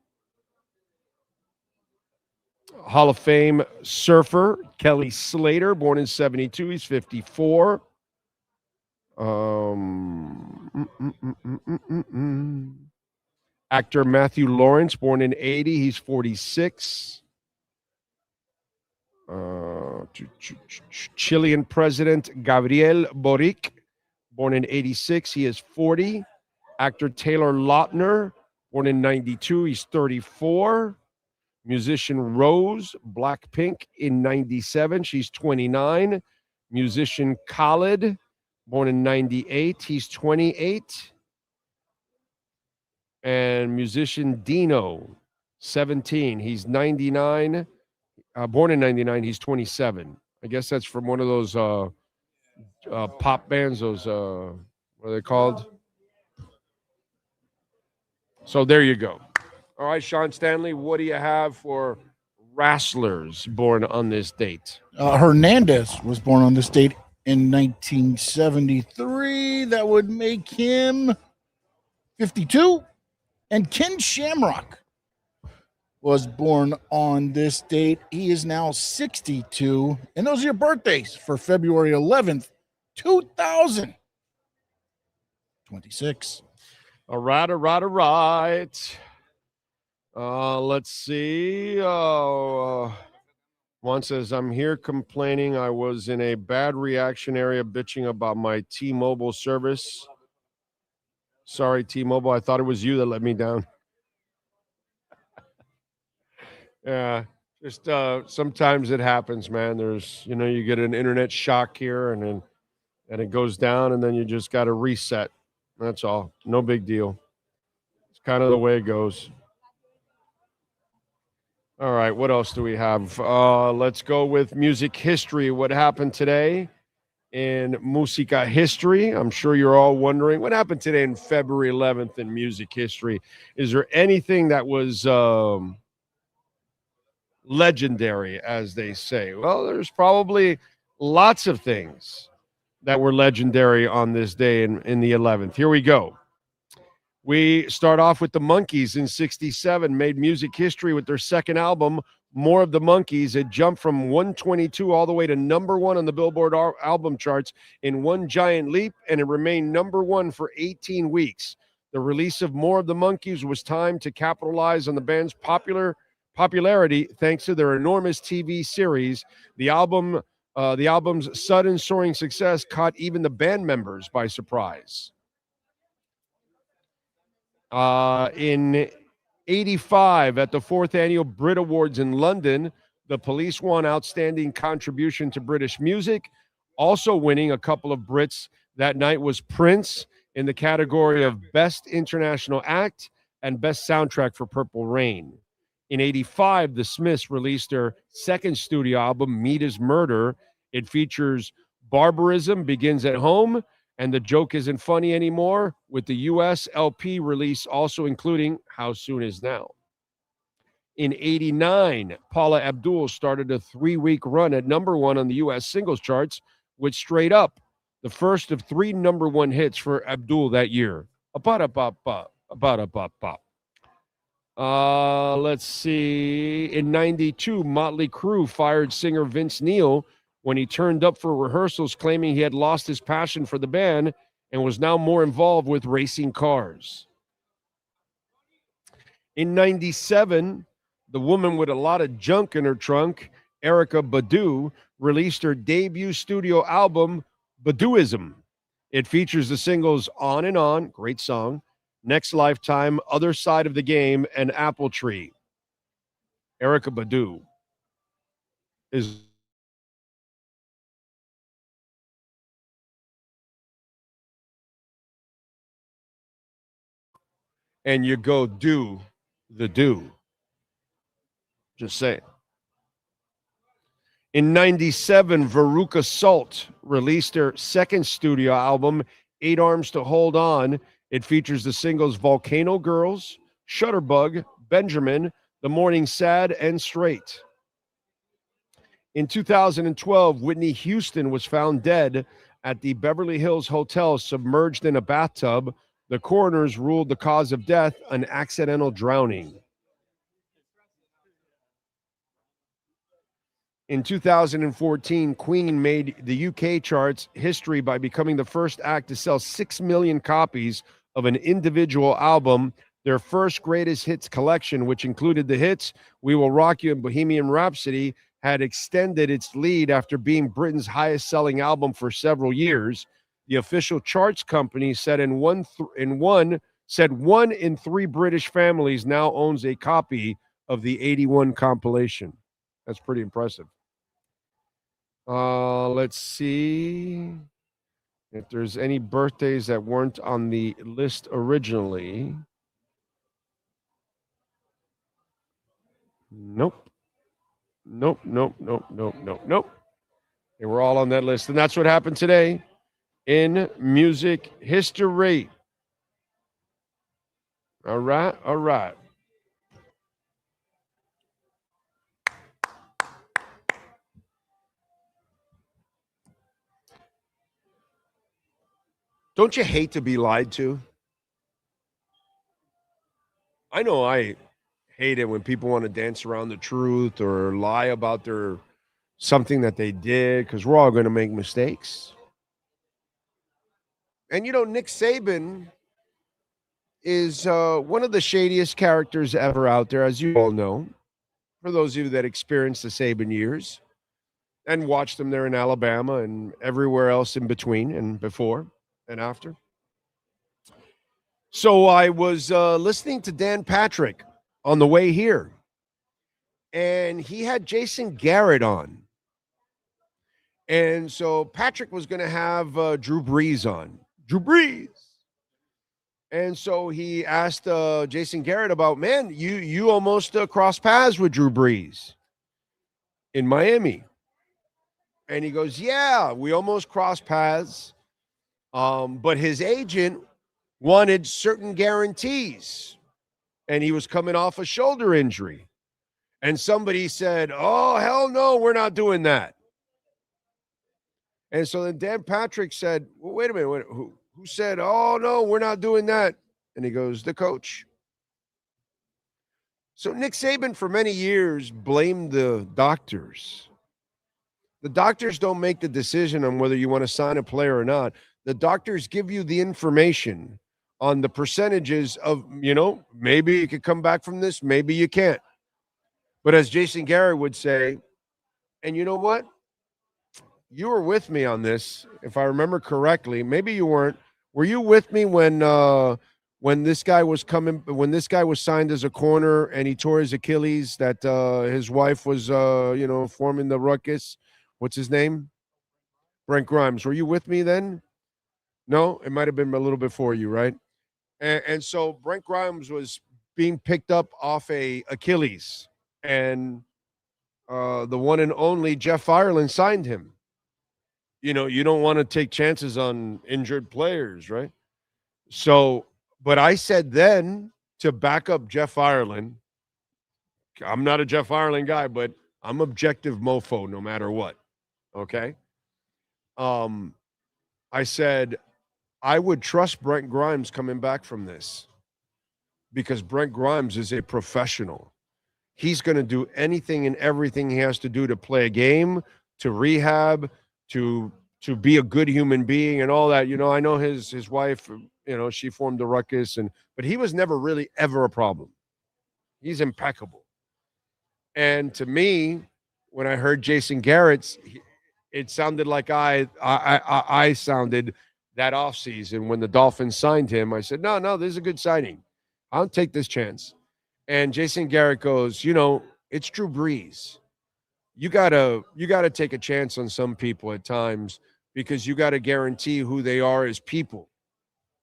Hall of Fame surfer Kelly Slater, born in 72. He's 54. Actor Matthew Lawrence, born in 80. He's 46. Chilean President Gabriel Boric, born in 86. He is 40. Actor Taylor Lautner, born in 92. He's 34. Musician Rose Blackpink in 97. She's 29. Musician Khaled, born in 98. He's 28. And musician Dino, 17. He's 99. Born in 99. He's 27. I guess that's from one of those pop bands, those, what are they called? So there you go. All right, Sean Stanley, what do you have for wrestlers born on this date? Hernandez was born on this date in 1973. That would make him 52. And Ken Shamrock was born on this date. He is now 62. And those are your birthdays for February 11th, 2026. All right. Let's see. One says, I'm here complaining I was in a bad reaction area bitching about my T-Mobile service. Sorry, T-Mobile. I thought it was you that let me down. Yeah, just sometimes it happens, man. There's, you get an internet shock here and it goes down and then you just got to reset. That's all. No big deal. It's kind of the way it goes. All right, what else do we have? Let's go with music history. What happened today in Musica history? I'm sure you're all wondering what happened today in February 11th in music history. Is there anything that was legendary, as they say? Well, there's probably lots of things that were legendary on this day in the 11th. Here we go. We start off with the Monkees in 67, made music history with their second album, More of the Monkees. It jumped from 122 all the way to number one on the Billboard album charts in one giant leap, and it remained number one for 18 weeks. The release of More of the Monkees was timed to capitalize on the band's popularity thanks to their enormous TV series. The album's sudden soaring success caught even the band members by surprise. In 85, at the 4th Annual Brit Awards in London, The Police won Outstanding Contribution to British Music. Also winning a couple of Brits that night was Prince in the category of Best International Act and Best Soundtrack for Purple Rain. In 85, the Smiths released their second studio album, Meat is Murder. It features Barbarism Begins at Home and The Joke Isn't Funny Anymore, with the U.S. LP release also including How Soon Is Now. In 89, Paula Abdul started a 3-week run at number one on the U.S. singles charts with Straight Up, the first of 3 number one hits for Abdul that year. Let's see. In 92, Motley Crue fired singer Vince Neil when he turned up for rehearsals, claiming he had lost his passion for the band and was now more involved with racing cars. In 97, the woman with a lot of junk in her trunk, Erica Badu, released her debut studio album, Baduism. It features the singles On and On, great song, Next Lifetime, Other Side of the Game, and Apple Tree. Erica Badu is and you go do the do. Just saying. In 97, Veruca Salt released her second studio album, Eight Arms to Hold On. It features the singles Volcano Girls, Shutterbug, Benjamin, The Morning Sad, and Straight. In 2012, Whitney Houston was found dead at the Beverly Hills Hotel, submerged in a bathtub. The coroners ruled the cause of death an accidental drowning. In 2014, Queen made the UK charts history by becoming the first act to sell 6 million copies of an individual album, their first greatest hits collection, which included the hits We Will Rock You and Bohemian Rhapsody, had extended its lead after being Britain's highest-selling album for several years. The official charts company said one in three British families now owns a copy of the 81 compilation. That's pretty impressive. Let's see if there's any birthdays that weren't on the list originally. Nope. They were all on that list. And that's what happened today in music history. All right. Don't you hate to be lied to? I know I hate it when people want to dance around the truth or lie about something that they did, because we're all going to make mistakes. And Nick Saban is one of the shadiest characters ever out there, as you all know, for those of you that experienced the Saban years and watched them there in Alabama and everywhere else in between and before and after. So I was listening to Dan Patrick on the way here, and he had Jason Garrett on. And so Patrick was going to have Drew Brees on. Drew Brees. And so he asked Jason Garrett about, man, you almost crossed paths with Drew Brees in Miami. And he goes, yeah, we almost crossed paths. But his agent wanted certain guarantees. And he was coming off a shoulder injury. And somebody said, oh, hell no, we're not doing that. And so then Dan Patrick said, well, wait a minute, who said, oh, no, we're not doing that? And he goes, the coach. So Nick Saban for many years blamed the doctors. The doctors don't make the decision on whether you want to sign a player or not. The doctors give you the information on the percentages of, maybe you could come back from this, maybe you can't. But as Jason Garrett would say, and you know what? You were with me on this, if I remember correctly. Maybe you weren't. Were you with me when this guy was signed as a corner and he tore his Achilles, that his wife was, forming the ruckus? What's his name? Brent Grimes. Were you with me then? No, it might have been a little before you, right? And so Brent Grimes was being picked up off a Achilles, and the one and only Jeff Ireland signed him. You don't want to take chances on injured players, right? So, but I said then, to back up Jeff Ireland, I'm not a Jeff Ireland guy, but I'm objective mofo no matter what. Okay. I said I would trust Brent Grimes coming back from this, because Brent Grimes is a professional. He's going to do anything and everything he has to do to play a game, to rehab, to be a good human being and all that. I know his wife, she formed a ruckus, but he was never really ever a problem. He's impeccable. And to me, when I heard Jason Garrett's, it sounded like I sounded that offseason when the Dolphins signed him. I said, no, this is a good signing. I'll take this chance. And Jason Garrett goes, it's Drew Brees. You gotta take a chance on some people at times because you got to guarantee who they are as people.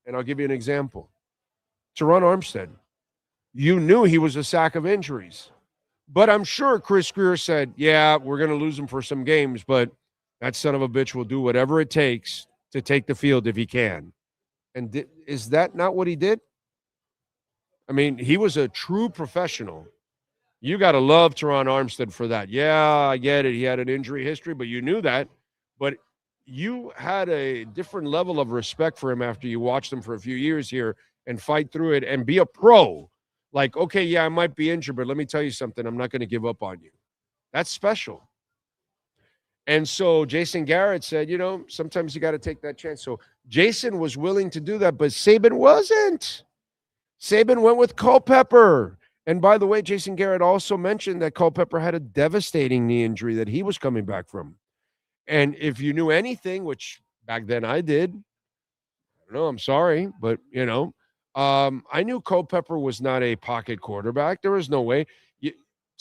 And I'll give you an example. Teron Armstead, you knew he was a sack of injuries. But I'm sure Chris Greer said, yeah, we're going to lose him for some games, but that son of a bitch will do whatever it takes to take the field if he can. And is that not what he did? I mean, he was a true professional. You got to love Teron Armstead for that. Yeah, I get it. He had an injury history, but you knew that. But you had a different level of respect for him after you watched him for a few years here and fight through it and be a pro. Like, okay, yeah, I might be injured, but let me tell you something. I'm not going to give up on you. That's special. And so Jason Garrett said, sometimes you got to take that chance. So Jason was willing to do that, but Saban wasn't. Saban went with Culpepper. And by the way, Jason Garrett also mentioned that Culpepper had a devastating knee injury that he was coming back from. And if you knew anything, which back then I did, I don't know, I'm sorry, but, I knew Culpepper was not a pocket quarterback. There was no way.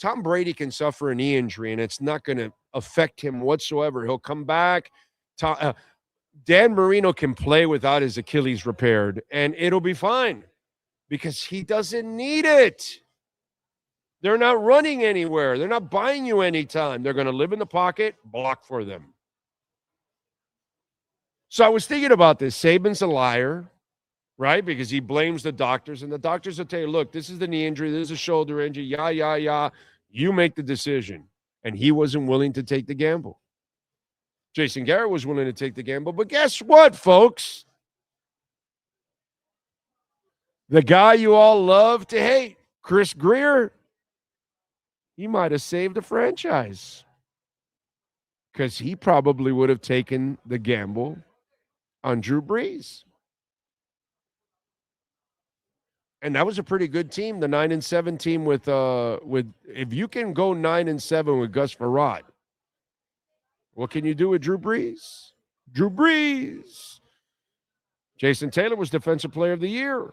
Tom Brady can suffer a knee injury, and it's not going to affect him whatsoever. He'll come back. Dan Marino can play without his Achilles repaired, and it'll be fine because he doesn't need it. They're not running anywhere. They're not buying you any time. They're going to live in the pocket, block for them. So I was thinking about this. Saban's a liar, right? Because he blames the doctors, and the doctors will tell you, look, this is the knee injury, this is a shoulder injury, yeah. You make the decision. And he wasn't willing to take the gamble. Jason Garrett was willing to take the gamble. But guess what, folks? The guy you all love to hate, Chris Greer, he might have saved the franchise. Because he probably would have taken the gamble on Drew Brees. And that was a pretty good team, the 9-7 team with if you can go 9-7 with Gus Frerotte, what can you do with Drew Brees? Drew Brees. Jason Taylor was Defensive Player of the Year.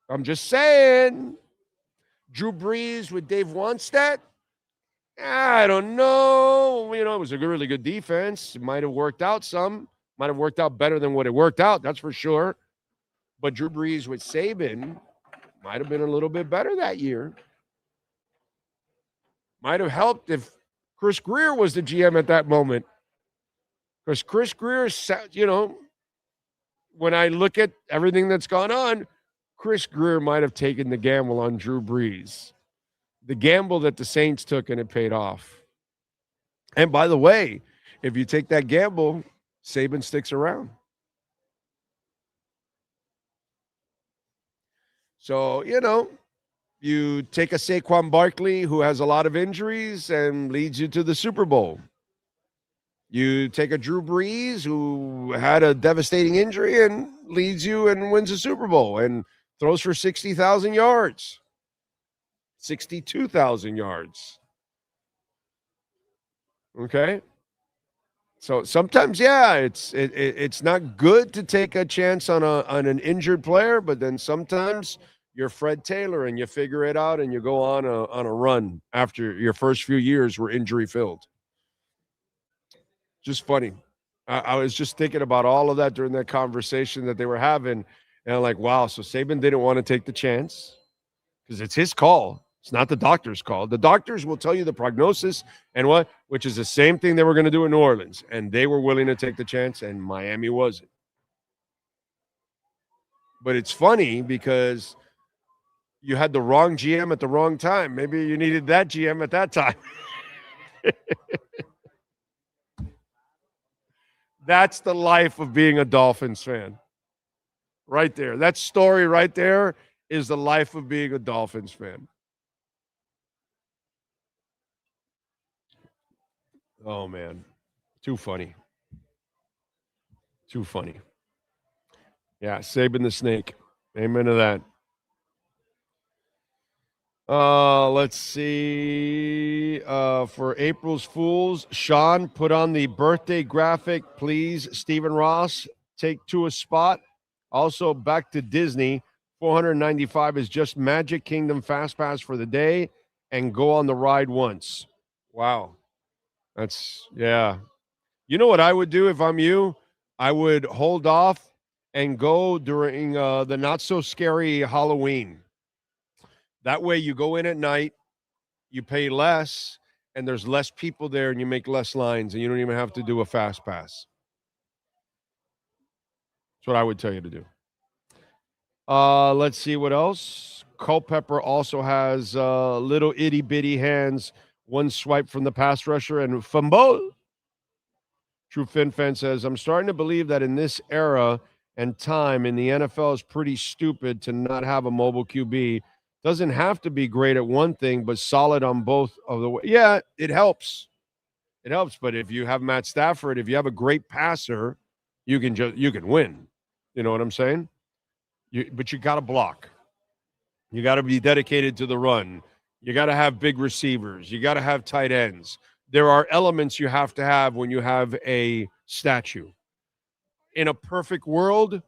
I'm just saying. Drew Brees with Dave Wannstedt? I don't know. It was a really good defense. It might have worked out some. Might have worked out better than what it worked out, that's for sure. But Drew Brees with Saban might have been a little bit better that year. Might have helped if Chris Greer was the GM at that moment. Because Chris Greer, when I look at everything that's gone on, Chris Greer might have taken the gamble on Drew Brees. The gamble that the Saints took, and it paid off. And by the way, if you take that gamble, Saban sticks around. So, you take a Saquon Barkley who has a lot of injuries and leads you to the Super Bowl. You take a Drew Brees who had a devastating injury and leads you and wins a Super Bowl and throws for 60,000 yards, 62,000 yards. Okay? So sometimes, yeah, it's not good to take a chance on an injured player, but then sometimes you're Fred Taylor and you figure it out and you go on a run after your first few years were injury filled. Just funny. I was just thinking about all of that during that conversation that they were having, and I'm like, wow. So Saban didn't want to take the chance because it's his call. It's not the doctor's call. The doctors will tell you the prognosis and which is the same thing they were going to do in New Orleans. And they were willing to take the chance, and Miami wasn't. But it's funny because you had the wrong GM at the wrong time. Maybe you needed that GM at that time. That's the life of being a Dolphins fan. Right there. That story right there is the life of being a Dolphins fan. Oh, man. Too funny. Too funny. Yeah, Saban the Snake. Amen to that. Let's see. For April's Fools, Sean, put on the birthday graphic, please. Stephen Ross, take to a spot. Also, back to Disney. $495 is just Magic Kingdom Fast Pass for the day and go on the ride once. Wow. That's, yeah. You know what I would do if I'm you? I would hold off and go during the not so scary Halloween. That way you go in at night, you pay less, and there's less people there, and you make less lines, and you don't even have to do a fast pass. That's what I would tell you to do. Let's see what else. Culpepper also has little itty bitty hands, one swipe from the pass rusher, and fumble. True Fin Fan says, I'm starting to believe that in this era and time in the NFL is pretty stupid to not have a mobile QB. Doesn't have to be great at one thing, but solid on both of the way. Yeah, it helps. It helps. But if you have Matt Stafford, if you have a great passer, you can win. You know what I'm saying? But you got to block. You got to be dedicated to the run. You got to have big receivers. You got to have tight ends. There are elements you have to have when you have a statue. In a perfect world,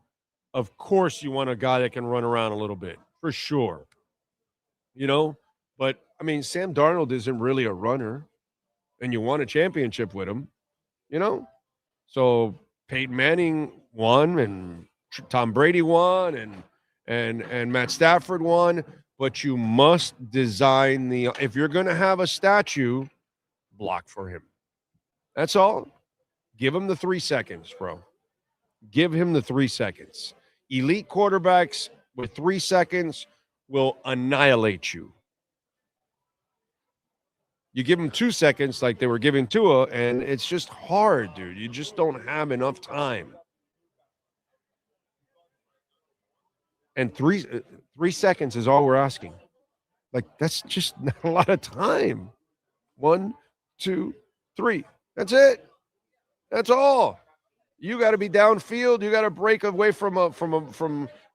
of course you want a guy that can run around a little bit, for sure. You know, but I mean, Sam Darnold isn't really a runner, and you won a championship with him, you know? So Peyton Manning won, and Tom Brady won, and Matt Stafford won, but you must design if you're going to have a statue, block for him. That's all. Give him the 3 seconds, bro. Give him the 3 seconds. Elite quarterbacks with 3 seconds will annihilate you. You give them 2 seconds like they were giving Tua, and it's just hard, dude. You just don't have enough time. And three seconds is all we're asking. Like, that's just not a lot of time. 1, 2, 3. That's it. That's all. You got to be downfield. You got to break away from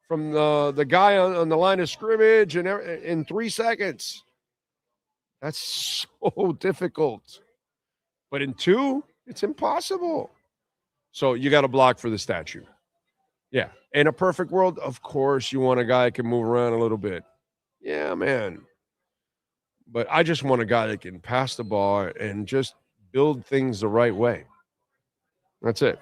the guy on the line of scrimmage and in 3 seconds. That's so difficult. But in 2, it's impossible. So you got to block for the statue. Yeah. In a perfect world, of course, you want a guy that can move around a little bit. Yeah, man. But I just want a guy that can pass the ball and just build things the right way. That's it.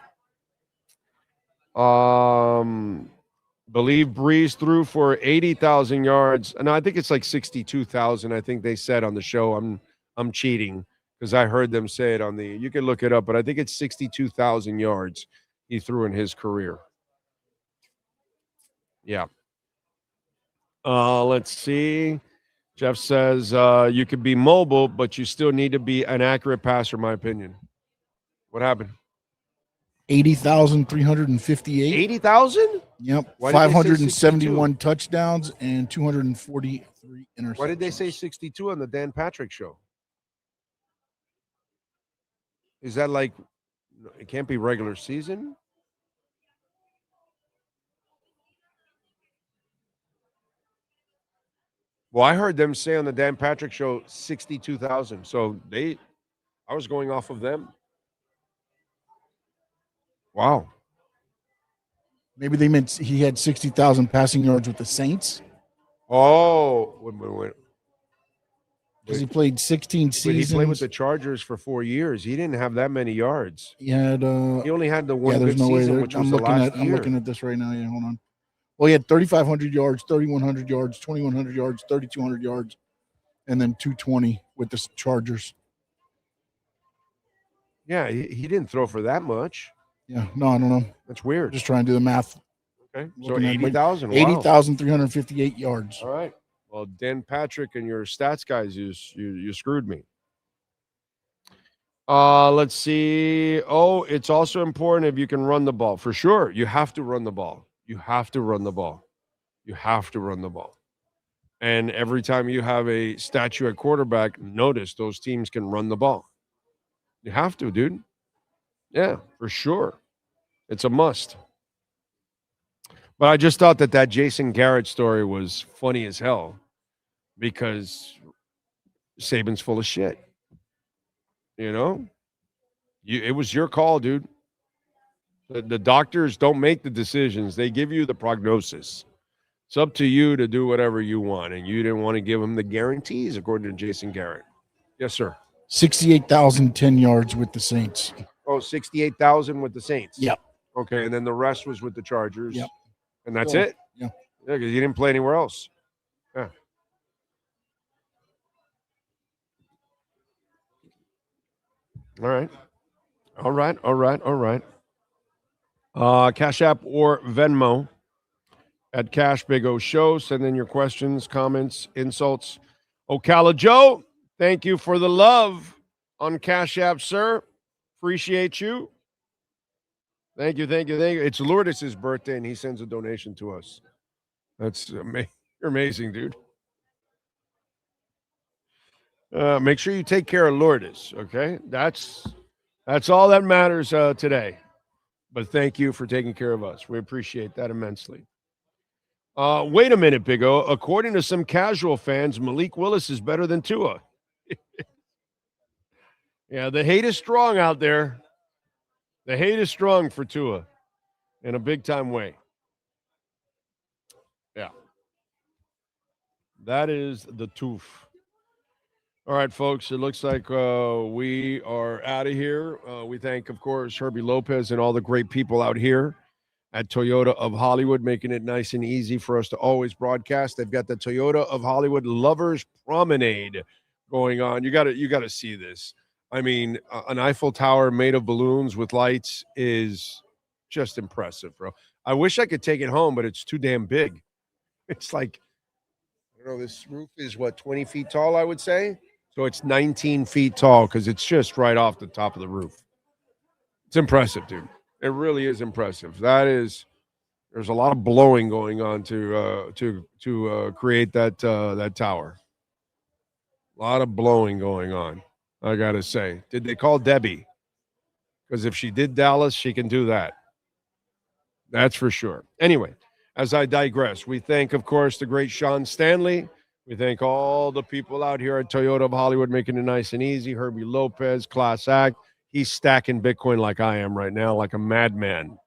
Believe Breeze threw for 80,000 yards. No, I think it's like 62,000. I think they said on the show. I'm cheating because I heard them say it on the. You can look it up, but I think it's 62,000 yards he threw in his career. Yeah. Let's see. Jeff says you could be mobile, but you still need to be an accurate passer, in my opinion. What happened? 80,358. 80,000? Yep. 571 touchdowns and 243 interceptions. Why did they say 62 on the Dan Patrick show? Is that like, it can't be regular season? Well, I heard them say on the Dan Patrick show 62,000. So I was going off of them. Wow. Maybe they meant he had 60,000 passing yards with the Saints. Oh, wait. Because he played 16 seasons. But he played with the Chargers for 4 years. He didn't have that many yards. He had. He only had the one there's good no season, way. which was the last year. I'm looking at this right now. Yeah, hold on. Well, he had 3,500 yards, 3,100 yards, 2,100 yards, 3,200 yards, and then 220 with the Chargers. Yeah, he didn't throw for that much. Yeah, no, I don't know. That's weird. Just trying to do the math. Okay, so 80,000. 80,358 yards. All right. Well, Dan Patrick and your stats guys, you screwed me. Let's see. Oh, it's also important if you can run the ball. For sure, you have to run the ball. You have to run the ball. You have to run the ball. And every time you have a statue at quarterback, notice those teams can run the ball. You have to, dude. Yeah, for sure. It's a must. But I just thought that Jason Garrett story was funny as hell. because Saban's full of shit. You know, it was your call, dude. The doctors don't make the decisions. They give you the prognosis. It's up to you to do whatever you want, and you didn't want to give them the guarantees, according to Jason Garrett. Yes, sir. 68,010 yards with the Saints. Oh, 68,000 with the Saints. Yep. Okay, and then the rest was with the Chargers. Yep. And that's Cool. it? Yeah. Yeah, because you didn't play anywhere else. Yeah. All right. All right. Cash App or Venmo at Cash Big O Show. Send in your questions, comments, insults. Ocala Joe, thank you for the love on Cash App, sir. Appreciate you. Thank you. It's Lourdes' birthday, and he sends a donation to us. That's you're amazing, dude. Make sure you take care of Lourdes, okay? That's all that matters today. But thank you for taking care of us. We appreciate that immensely. Wait a minute, Big O. According to some casual fans, Malik Willis is better than Tua. Yeah, the hate is strong out there. The hate is strong for Tua in a big-time way. Yeah. That is the tooth. All right, folks, it looks like we are out of here. We thank, of course, Herbie Lopez and all the great people out here at Toyota of Hollywood, making it nice and easy for us to always broadcast. They've got the Toyota of Hollywood Lovers Promenade going on. You got to see this. I mean, an Eiffel Tower made of balloons with lights is just impressive, bro. I wish I could take it home, but it's too damn big. It's like, I don't know, this roof is, 20 feet tall, I would say? So it's 19 feet tall because it's just right off the top of the roof. It's impressive, dude. It really is impressive. There's a lot of blowing going on to create that tower. A lot of blowing going on, I got to say. Did they call Debbie? Because if she did Dallas, she can do that. That's for sure. Anyway, as I digress, we thank, of course, the great Sean Stanley. We thank all the people out here at Toyota of Hollywood making it nice and easy. Herbie Lopez, class act. He's stacking Bitcoin like I am right now, like a madman.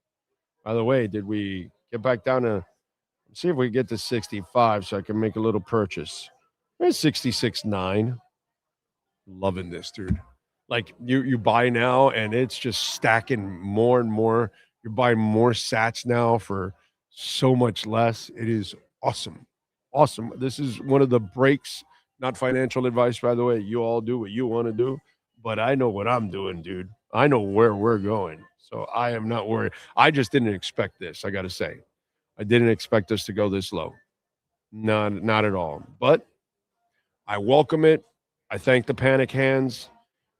By the way, did we get back down to – see if we get to 65 so I can make a little purchase. It's 66.9. Loving this, dude. Like, you buy now, and it's just stacking more and more. You're buying more sats now for so much less. It is awesome. Awesome. This is one of the breaks, not financial advice, by the way. You all do what you want to do, but I know what I'm doing, dude. I know where we're going, so I am not worried. I just didn't expect this, I got to say. I didn't expect us to go this low. Not at all. But I welcome it. I thank the panic hands.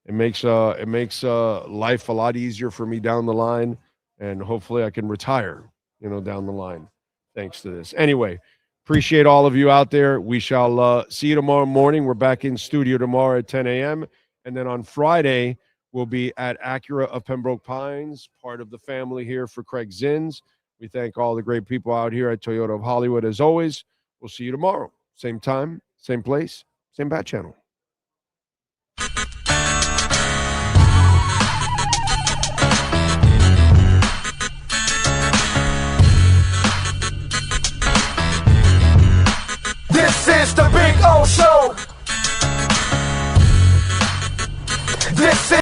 It makes life a lot easier for me down the line, and hopefully I can retire, down the line thanks to this. Anyway, appreciate all of you out there. We shall see you tomorrow morning. We're back in studio tomorrow at 10 a.m. And then on Friday, we'll be at Acura of Pembroke Pines, part of the family here for Craig Zins. We thank all the great people out here at Toyota of Hollywood as always. We'll see you tomorrow. Same time, same place, same bat channel.